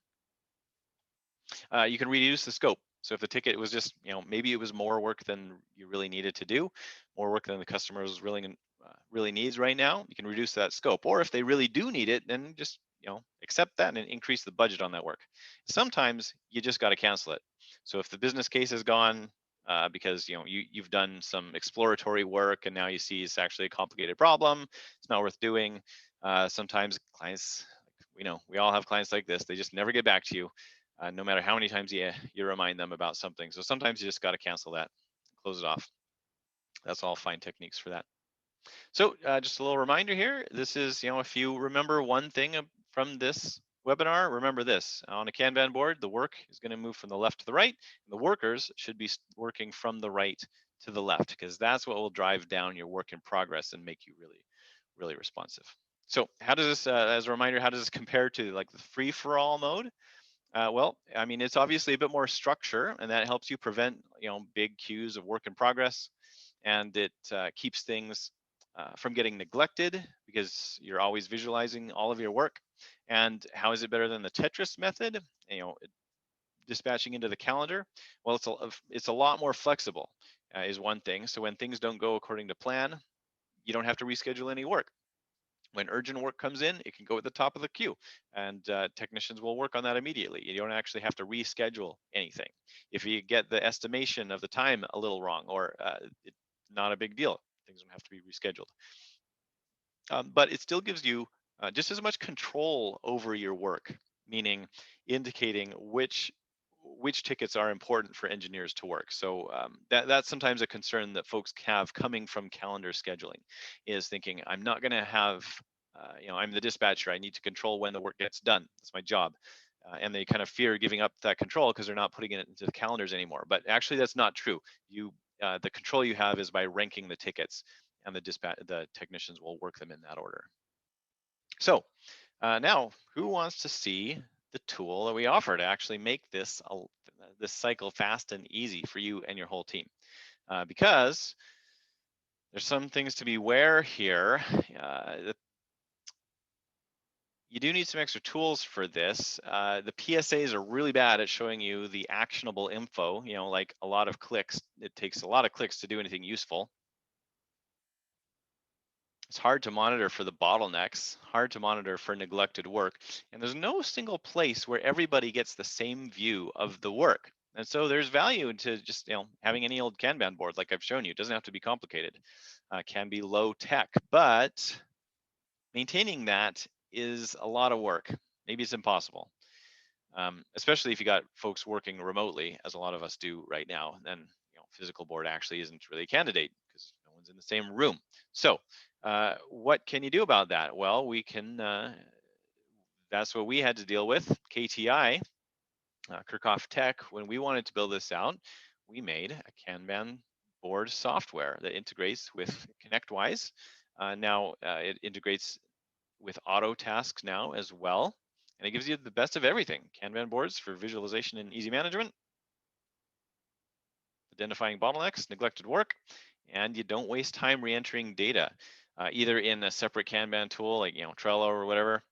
Speaker 1: You can reduce the scope. So if the ticket was just, maybe it was more work than you really needed to do, more work than the customer was really needs right now, you can reduce that scope. Or if they really do need it, then just accept that and increase the budget on that work. Sometimes you just got to cancel it. So if the business case is gone because you've done some exploratory work and now you see it's actually a complicated problem, it's not worth doing. Sometimes clients, we all have clients like this. They just never get back to you. No matter how many times you remind them about something. So sometimes you just got to cancel that, close it off. That's all fine techniques for that. So just a little reminder here. This is, if you remember one thing from this webinar, remember this. On a Kanban board, the work is going to move from the left to the right, and the workers should be working from the right to the left, because that's what will drive down your work in progress and make you really, really responsive. So how does this, as a reminder, how does this compare to like the free-for-all mode? Well, I mean, it's obviously a bit more structure, and that helps you prevent, big queues of work in progress, and it keeps things from getting neglected because you're always visualizing all of your work. And how is it better than the Tetris method? Dispatching into the calendar. Well, it's a lot more flexible, is one thing. So when things don't go according to plan, you don't have to reschedule any work. When urgent work comes in, it can go at the top of the queue, and technicians will work on that immediately. You don't actually have to reschedule anything. If you get the estimation of the time a little wrong, or it's not a big deal, things don't have to be rescheduled. But it still gives you just as much control over your work, meaning indicating which tickets are important for engineers to work. So that's sometimes a concern that folks have coming from calendar scheduling, is thinking, I'm not going to have, I'm the dispatcher, I need to control when the work gets done. That's my job. And they kind of fear giving up that control because they're not putting it into the calendars anymore. But actually, that's not true. The control you have is by ranking the tickets, and the technicians will work them in that order. So now, who wants to see the tool that we offer to actually make this cycle fast and easy for you and your whole team? Because there's some things to be aware here. You do need some extra tools for this. The PSAs are really bad at showing you the actionable info, like a lot of clicks. It takes a lot of clicks to do anything useful. It's hard to monitor for the bottlenecks, hard to monitor for neglected work. And there's no single place where everybody gets the same view of the work. And so there's value to just, having any old Kanban board like I've shown you. It doesn't have to be complicated. Can be low tech, but maintaining that is a lot of work. Maybe it's impossible. Especially if you got folks working remotely, as a lot of us do right now, then physical board actually isn't really a candidate because no one's in the same room. So what can you do about that? Well, we can, that's what we had to deal with. KTI, Kirchhoff Tech, when we wanted to build this out, we made a Kanban board software that integrates with ConnectWise. Now it integrates with auto tasks now as well. And it gives you the best of everything. Kanban boards for visualization and easy management, identifying bottlenecks, neglected work, and you don't waste time re-entering data, either in a separate Kanban tool like Trello or whatever,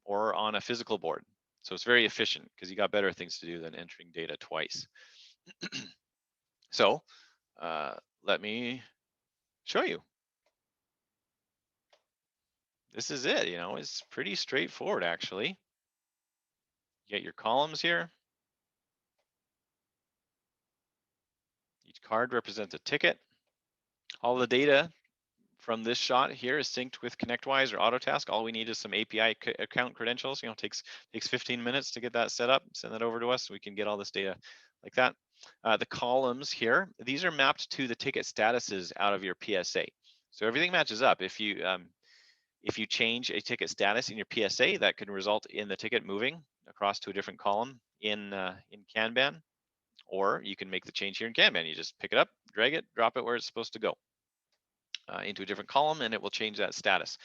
Speaker 1: or on a physical board. So it's very efficient because you got better things to do than entering data twice. So let me show you. This is it. It's pretty straightforward actually. You get your columns here. Each card represents a ticket. All the data from this shot here is synced with ConnectWise or Autotask. All we need is some API account credentials. Takes 15 minutes to get that set up. Send that over to us so we can get all this data like that. The columns here, these are mapped to the ticket statuses out of your PSA. So everything matches up. If you change a ticket status in your PSA, that can result in the ticket moving across to a different column in Kanban, or you can make the change here in Kanban. You just pick it up, drag it, drop it where it's supposed to go into a different column, and it will change that status,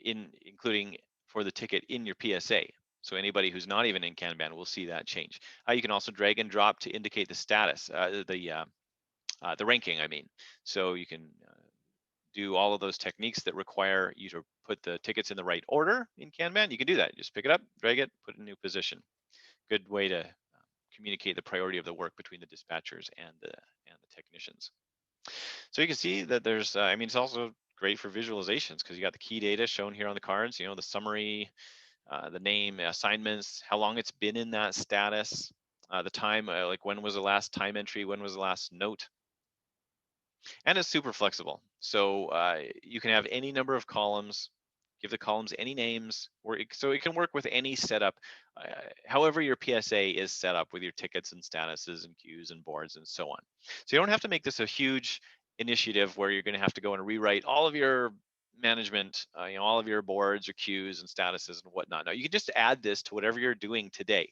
Speaker 1: including for the ticket in your PSA. So anybody who's not even in Kanban will see that change. You can also drag and drop to indicate the status, the ranking, I mean. So you can do all of those techniques that require you to put the tickets in the right order in Kanban. You can do that. You just pick it up, drag it, put it in a new position. Good way to communicate the priority of the work between the dispatchers and the technicians. So you can see that there's, I mean, it's also great for visualizations because you got the key data shown here on the cards, the summary, the name, assignments, how long it's been in that status, the time, like when was the last time entry, when was the last note, and it's super flexible. So you can have any number of columns, give the columns any names, so it can work with any setup, however your PSA is set up with your tickets and statuses and queues and boards and so on. So you don't have to make this a huge initiative where you're going to have to go and rewrite all of your management, all of your boards or queues and statuses and whatnot. No, you can just add this to whatever you're doing today.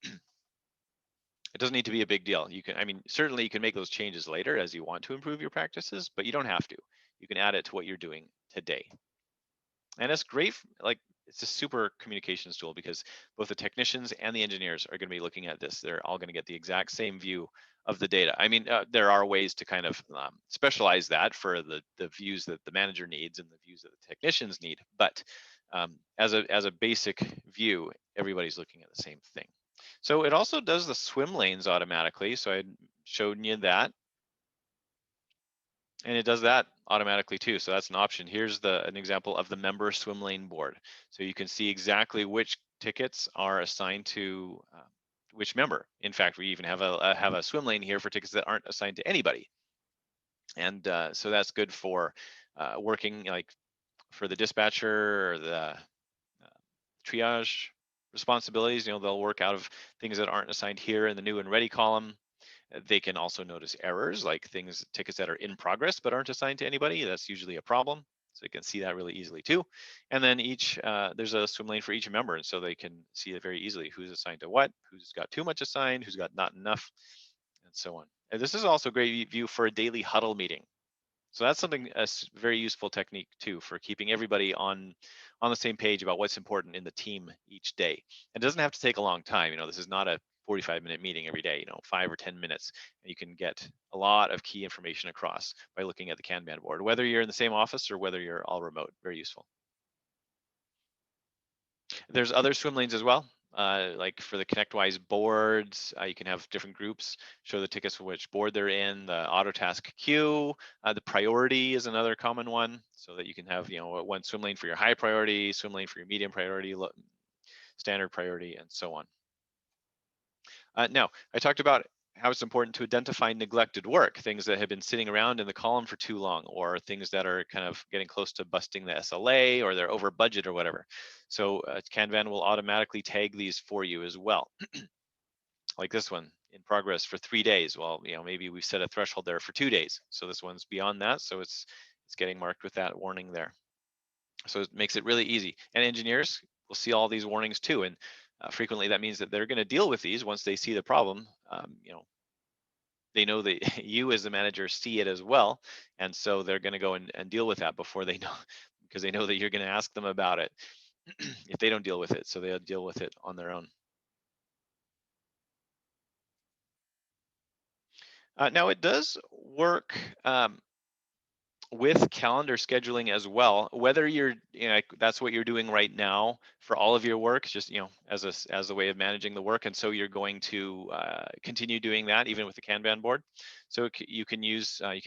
Speaker 1: It doesn't need to be a big deal. You can, I mean, certainly you can make those changes later as you want to improve your practices, but you don't have to. You can add it to what you're doing today. And it's great, like it's a super communications tool because both the technicians and the engineers are going to be looking at this. They're all going to get the exact same view of the data. I mean, there are ways to kind of specialize that for the views that the manager needs and the views that the technicians need. But as a basic view, everybody's looking at the same thing. So it also does the swim lanes automatically. So I showed you that. And it does that automatically too. So that's an option. Here's an example of the member swim lane board. So you can see exactly which tickets are assigned to which member. In fact, we even have a swim lane here for tickets that aren't assigned to anybody. And so that's good for working like for the dispatcher or the triage responsibilities. They'll work out of things that aren't assigned here in the new and ready column. They can also notice errors like tickets that are in progress but aren't assigned to anybody. That's usually a problem. So you can see that really easily too. And then there's a swim lane for each member. And so they can see it very easily who's assigned to what, who's got too much assigned, who's got not enough, and so on. And this is also a great view for a daily huddle meeting. So that's something, a very useful technique too for keeping everybody on the same page about what's important in the team each day. It doesn't have to take a long time. This is not a 45-minute meeting every day, 5 or 10 minutes. And you can get a lot of key information across by looking at the Kanban board, whether you're in the same office or whether you're all remote. Very useful. There's other swim lanes as well. Like for the ConnectWise boards, you can have different groups show the tickets for which board they're in. The auto task queue, the priority is another common one, so that you can have one swim lane for your high priority, swim lane for your medium priority, standard priority, and so on. Now, I talked about how it's important to identify neglected work, things that have been sitting around in the column for too long, or things that are kind of getting close to busting the SLA, or they're over budget or whatever. So Kanban will automatically tag these for you as well. Like this one, in progress for 3 days. Well, maybe we've set a threshold there for 2 days. So this one's beyond that. So it's getting marked with that warning there. So it makes it really easy. And engineers will see all these warnings too. And frequently that means that they're going to deal with these once they see the problem. They know that you as the manager see it as well. And so they're going to go and deal with that before they know, because they know that you're going to ask them about it if they don't deal with it. So they'll deal with it on their own. Now it does work with calendar scheduling as well, whether you're, that's what you're doing right now for all of your work, just, as a way of managing the work. And so you're going to continue doing that even with the Kanban board. So you can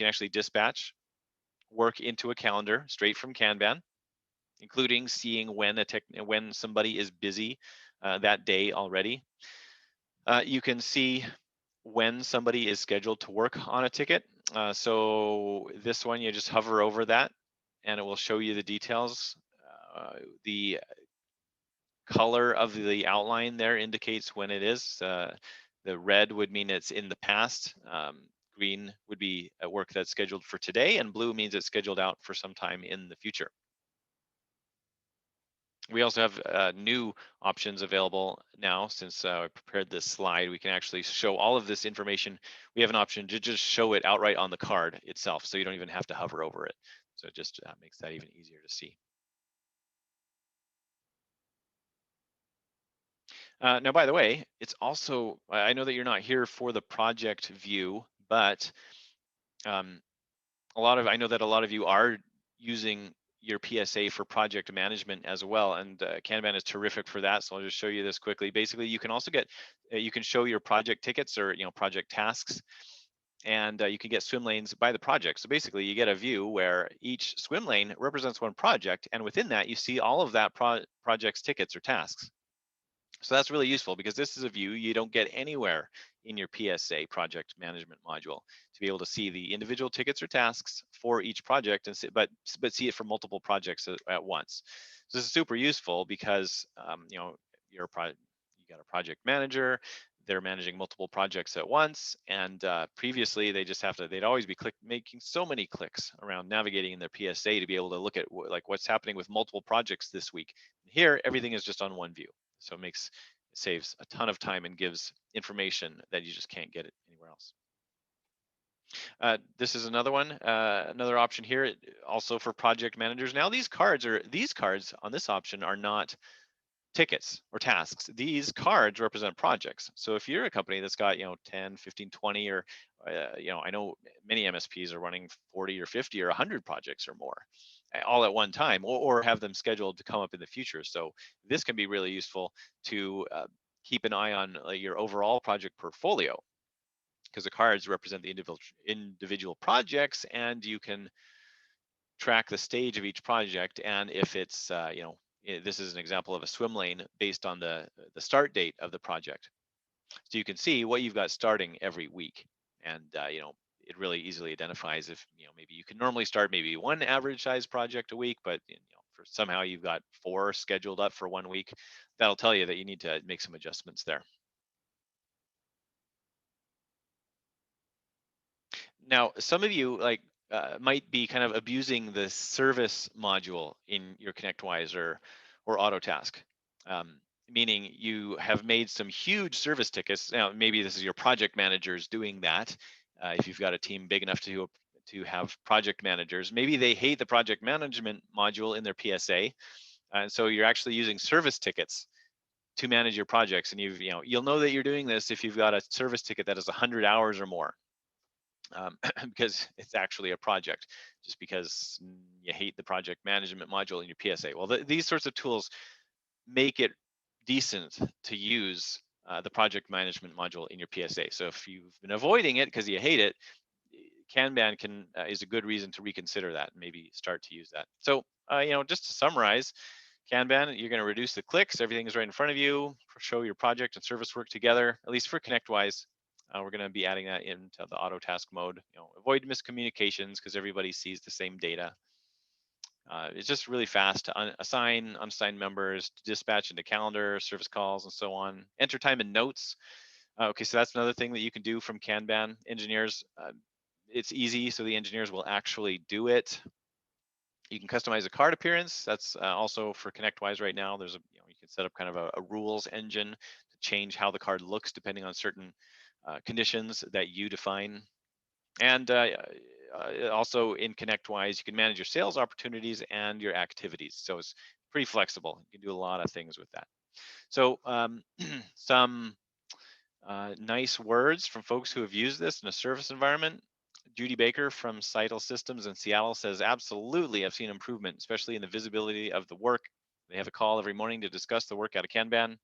Speaker 1: actually dispatch work into a calendar straight from Kanban, including seeing when somebody is busy that day already. You can see when somebody is scheduled to work on a ticket. So this one, you just hover over that and it will show you the details. The color of the outline there indicates when it is. The red would mean it's in the past. green would be work that's scheduled for today, and blue means it's scheduled out for some time in the future. We also have new options available now. Since I prepared this slide, we can actually show all of this information. We have an option to just show it outright on the card itself, so you don't even have to hover over it. So it just makes that even easier to see. Now, by the way, it's also, I know that you're not here for the project view, but um, I know that a lot of you are using your PSA for project management as well, and Kanban is terrific for that. So I'll just show you this quickly. Basically, you can also get, you can show your project tickets or project tasks, and you can get swim lanes by the project. So basically, you get a view where each swim lane represents one project, and within that, you see all of that project's tickets or tasks. So that's really useful because this is a view you don't get anywhere in your PSA project management module, to be able to see the individual tickets or tasks for each project, and but see it for multiple projects at once. So this is super useful because you got a project manager, they're managing multiple projects at once, and previously they'd always be making so many clicks around navigating in their PSA to be able to look at like what's happening with multiple projects this week. Here, everything is just on one view. So it saves a ton of time and gives information that you just can't get it anywhere else. This is another one, another option here, also for project managers. Now these cards on this option are not tickets or tasks. These cards represent projects. So if you're a company that's got 10, 15, 20, or I know many MSPs are running 40 or 50 or 100 projects or more all at one time, or have them scheduled to come up in the future. So this can be really useful to keep an eye on your overall project portfolio, because the cards represent the individual projects, and you can track the stage of each project. And if it's this is an example of a swim lane based on the start date of the project, so you can see what you've got starting every week. And it really easily identifies if maybe you can normally start maybe one average size project a week, but for somehow you've got 4 scheduled up for 1 week. That'll tell you that you need to make some adjustments there. Now, some of you might be kind of abusing the service module in your ConnectWise or Autotask, meaning you have made some huge service tickets. Now, maybe this is your project managers doing that. If you've got a team big enough to have project managers, maybe they hate the project management module in their PSA, and so you're actually using service tickets to manage your projects. And you'll know that you're doing this if you've got a service ticket that is 100 hours or more. Because it's actually a project, just because you hate the project management module in your PSA. Well, these sorts of tools make it decent to use the project management module in your PSA. So if you've been avoiding it because you hate it, Kanban is a good reason to reconsider that and maybe start to use that. So just to summarize, Kanban, you're going to reduce the clicks. Everything is right in front of you. Show your project and service work together, at least for ConnectWise. We're going to be adding that into the auto task mode. Avoid miscommunications because everybody sees the same data. It's just really fast to assign unassigned members, to dispatch into calendar, service calls, and so on. Enter time in notes. Okay, so that's another thing that you can do from Kanban. Engineers, it's easy, so the engineers will actually do it. You can customize a card appearance. That's also for ConnectWise right now. There's you can set up kind of a rules engine to change how the card looks depending on certain conditions that you define. And also in ConnectWise, you can manage your sales opportunities and your activities. So it's pretty flexible. You can do a lot of things with that. So some nice words from folks who have used this in a service environment. Judy Baker from Cital Systems in Seattle says, absolutely, I've seen improvement, especially in the visibility of the work. They have a call every morning to discuss the work out of Kanban. In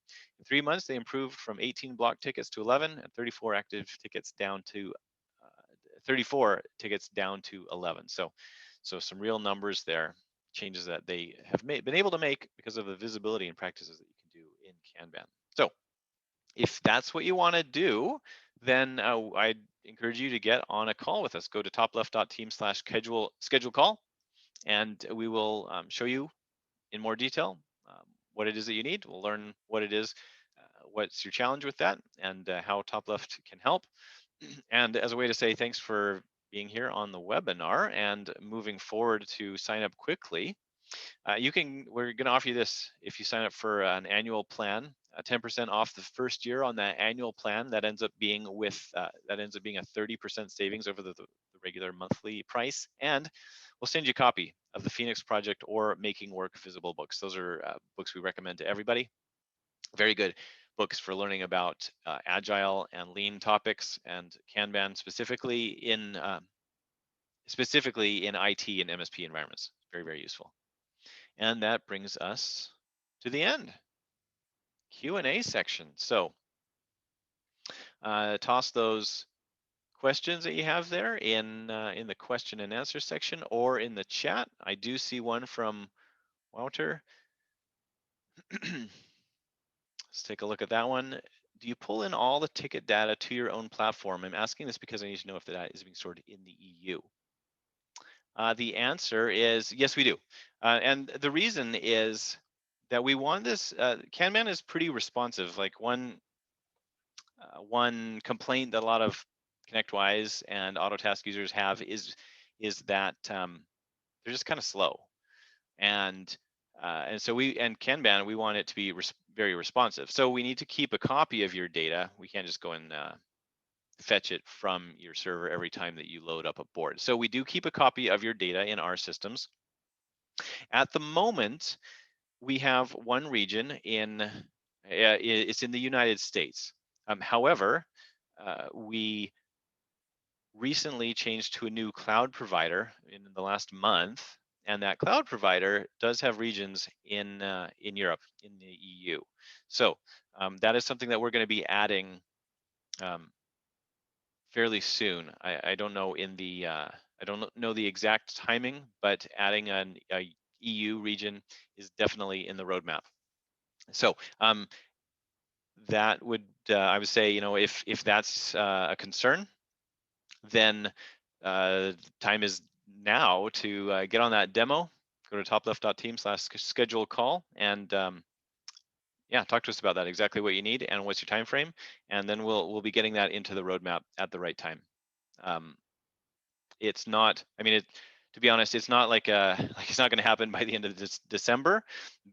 Speaker 1: 3 months, they improved from 18 block tickets to 11 and 34 active tickets down to 34 tickets down to 11. So some real numbers there, changes that they have been able to make because of the visibility and practices that you can do in Kanban. So if that's what you want to do, then I'd encourage you to get on a call with us. Go to topleft.team/schedule call, and we will show you in more detail what it is that you need. We'll learn what it is, what's your challenge with that, and how TopLeft can help. And as a way to say thanks for being here on the webinar and moving forward to sign up quickly, we're going to offer you this. If you sign up for an annual plan, 10% off the first year on that annual plan. That ends up being a 30% savings over the regular monthly price. And we'll send you a copy of the Phoenix Project or Making Work Visible books. Those are books we recommend to everybody. Very good books for learning about agile and lean topics and Kanban specifically in IT and MSP environments. Very, very useful. And that brings us to the end. Q&A section. So toss those questions that you have there in the question and answer section or in the chat. I do see one from Wouter. Let's take a look at that one. Do you pull in all the ticket data to your own platform? I'm asking this because I need to know if the data is being stored in the EU. The answer is yes, we do. And the reason is that we want this, Kanban is pretty responsive. Like one complaint that a lot of ConnectWise and Autotask users have is that they're just kind of slow. And so Kanban, we want it to be very responsive. So we need to keep a copy of your data. We can't just go and fetch it from your server every time that you load up a board. So we do keep a copy of your data in our systems. At the moment, we have one region it's in the United States. However, we recently changed to a new cloud provider in the last month, and that cloud provider does have regions in Europe, in the EU. So that is something that we're going to be adding fairly soon. I don't know I don't know the exact timing, but adding a EU region is definitely in the roadmap. So that would I would say, if that's a concern, then time is now to get on that demo. Go to topleft.team/schedule call and yeah, talk to us about that. Exactly what you need and what's your time frame, and then we'll be getting that into the roadmap at the right time. It's not. I mean, to be honest, it's not like it's not going to happen by the end of December,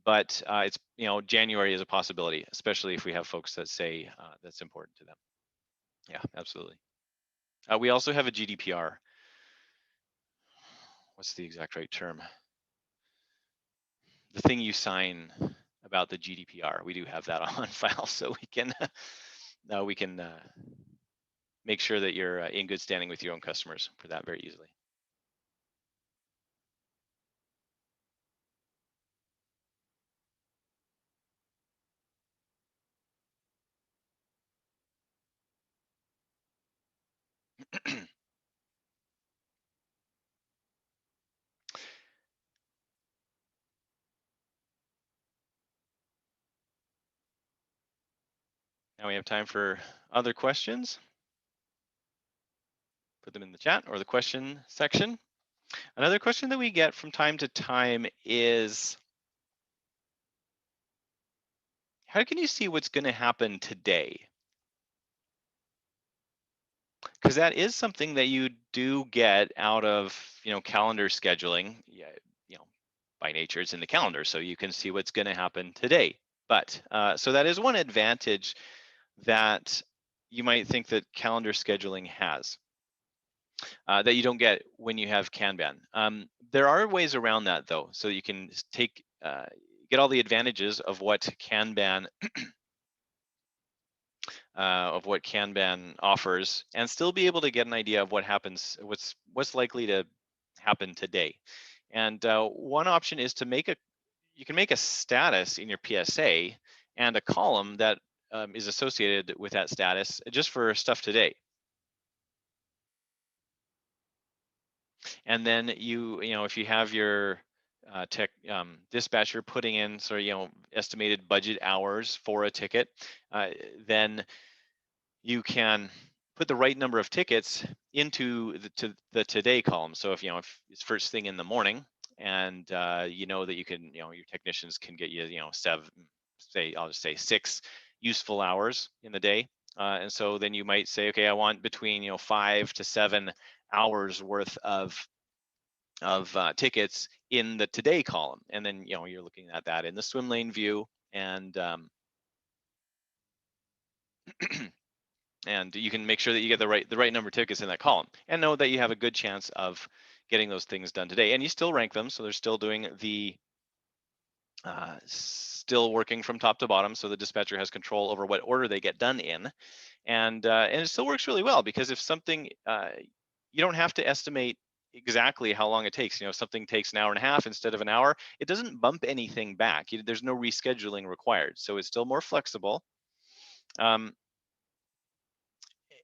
Speaker 1: but it's January is a possibility, especially if we have folks that say that's important to them. Yeah, absolutely. We also have a GDPR. What's the exact right term? The thing you sign about the GDPR. We do have that on file, so we can make sure that you're in good standing with your own customers for that very easily. Now we have time for other questions. Put them in the chat or the question section. Another question that we get from time to time is, how can you see what's going to happen today? Because that is something that you do get out of calendar scheduling. Yeah, by nature it's in the calendar, so you can see what's going to happen today. But so that is one advantage that you might think that calendar scheduling has that you don't get when you have Kanban. There are ways around that though, so you can get all the advantages of what Kanban offers, and still be able to get an idea of what's likely to happen today. And one option is to you can make a status in your PSA and a column that is associated with that status just for stuff today. And then if you have your tech dispatcher putting in estimated budget hours for a ticket, then you can put the right number of tickets into the today column. So if it's first thing in the morning, and that you can your technicians can get you I'll just say 6 useful hours in the day, And so then you might say, okay, I want between 5 to 7 hours worth of tickets in the today column, and then you're looking at that in the swim lane view, and and you can make sure that you get the right number of tickets in that column, and know that you have a good chance of getting those things done today. And you still rank them, so they're still doing the still working from top to bottom, so the dispatcher has control over what order they get done in, and it still works really well, because if something you don't have to estimate exactly how long it takes. If something takes an hour and a half instead of an hour, it doesn't bump anything back. There's no rescheduling required, so it's still more flexible. Um,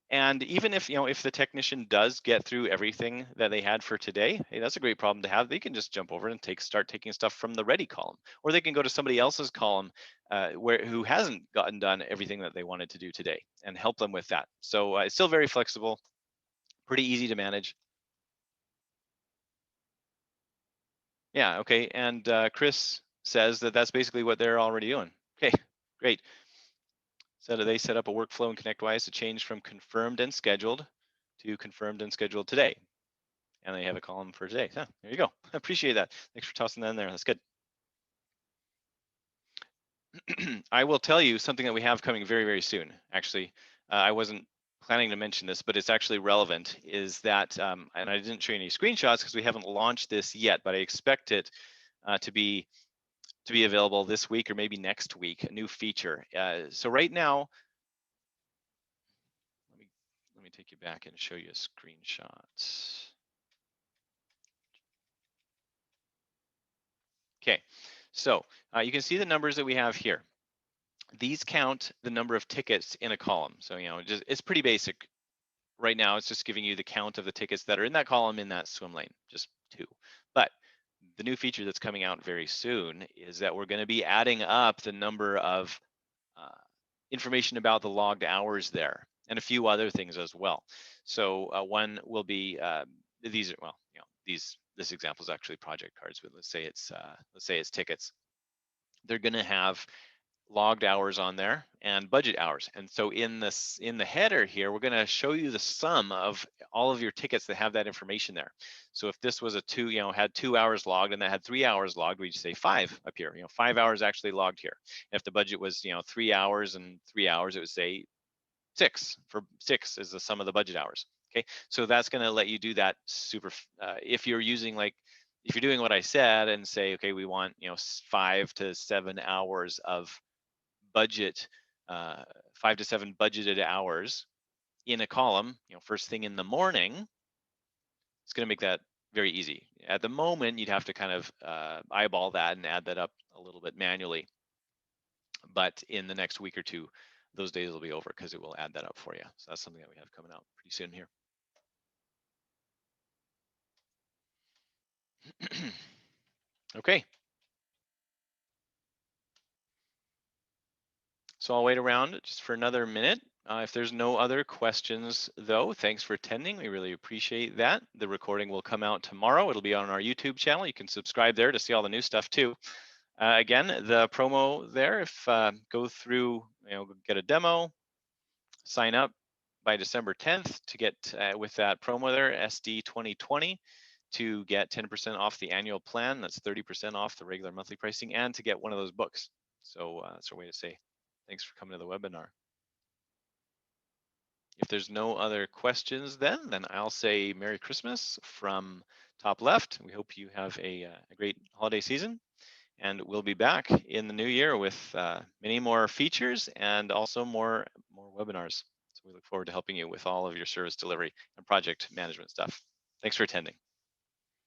Speaker 1: and even if the technician does get through everything that they had for today, hey, that's a great problem to have. They can just jump over and start taking stuff from the ready column, or they can go to somebody else's column who hasn't gotten done everything that they wanted to do today, and help them with that. So it's still very flexible, pretty easy to manage. Yeah, okay. And Chris says that that's basically what they're already doing. Okay, great. So they set up a workflow in ConnectWise to change from confirmed and scheduled to confirmed and scheduled today. And they have a column for today. So there you go. I appreciate that. Thanks for tossing that in there. That's good. I will tell you something that we have coming very, very soon. Actually, I wasn't planning to mention this, but it's actually relevant, is that, and I didn't show you any screenshots because we haven't launched this yet, but I expect it to be available this week or maybe next week, a new feature. So right now, let me take you back and show you a screenshot. Okay, so you can see the numbers that we have here. These count the number of tickets in a column. So it's pretty basic. Right now, it's just giving you the count of the tickets that are in that column in that swim lane, just 2. But the new feature that's coming out very soon is that we're going to be adding up the number of uh, information about the logged hours there, and a few other things as well. So one will be these are, well, this example is actually project cards, but let's say it's tickets. They're going to have logged hours on there and budget hours. And so in the header here, we're going to show you the sum of all of your tickets that have that information there. So if this was had 2 hours logged and that had 3 hours logged, we'd say 5 up here. 5 hours actually logged here. If the budget was 3 hours and 3 hours, it would say 6 for 6 is the sum of the budget hours. Okay, so that's going to let you do that super. If you're doing what I said and say, okay, we want 5 to 7 hours of budget, 5 to 7 budgeted hours in a column, first thing in the morning, it's going to make that very easy. At the moment, you'd have to kind of eyeball that and add that up a little bit manually. But in the next week or two, those days will be over, because it will add that up for you. So that's something that we have coming out pretty soon here. Okay. So I'll wait around just for another minute. If there's no other questions, though, thanks for attending. We really appreciate that. The recording will come out tomorrow. It'll be on our YouTube channel. You can subscribe there to see all the new stuff too. Again, the promo there, if go through, get a demo, sign up by December 10th to get with that promo there, SD 2020, to get 10% off the annual plan. That's 30% off the regular monthly pricing, and to get one of those books. So that's our way to say thanks for coming to the webinar. If there's no other questions, then I'll say Merry Christmas from TopLeft. We hope you have a great holiday season, and we'll be back in the new year with many more features and also more webinars. So we look forward to helping you with all of your service delivery and project management stuff. Thanks for attending.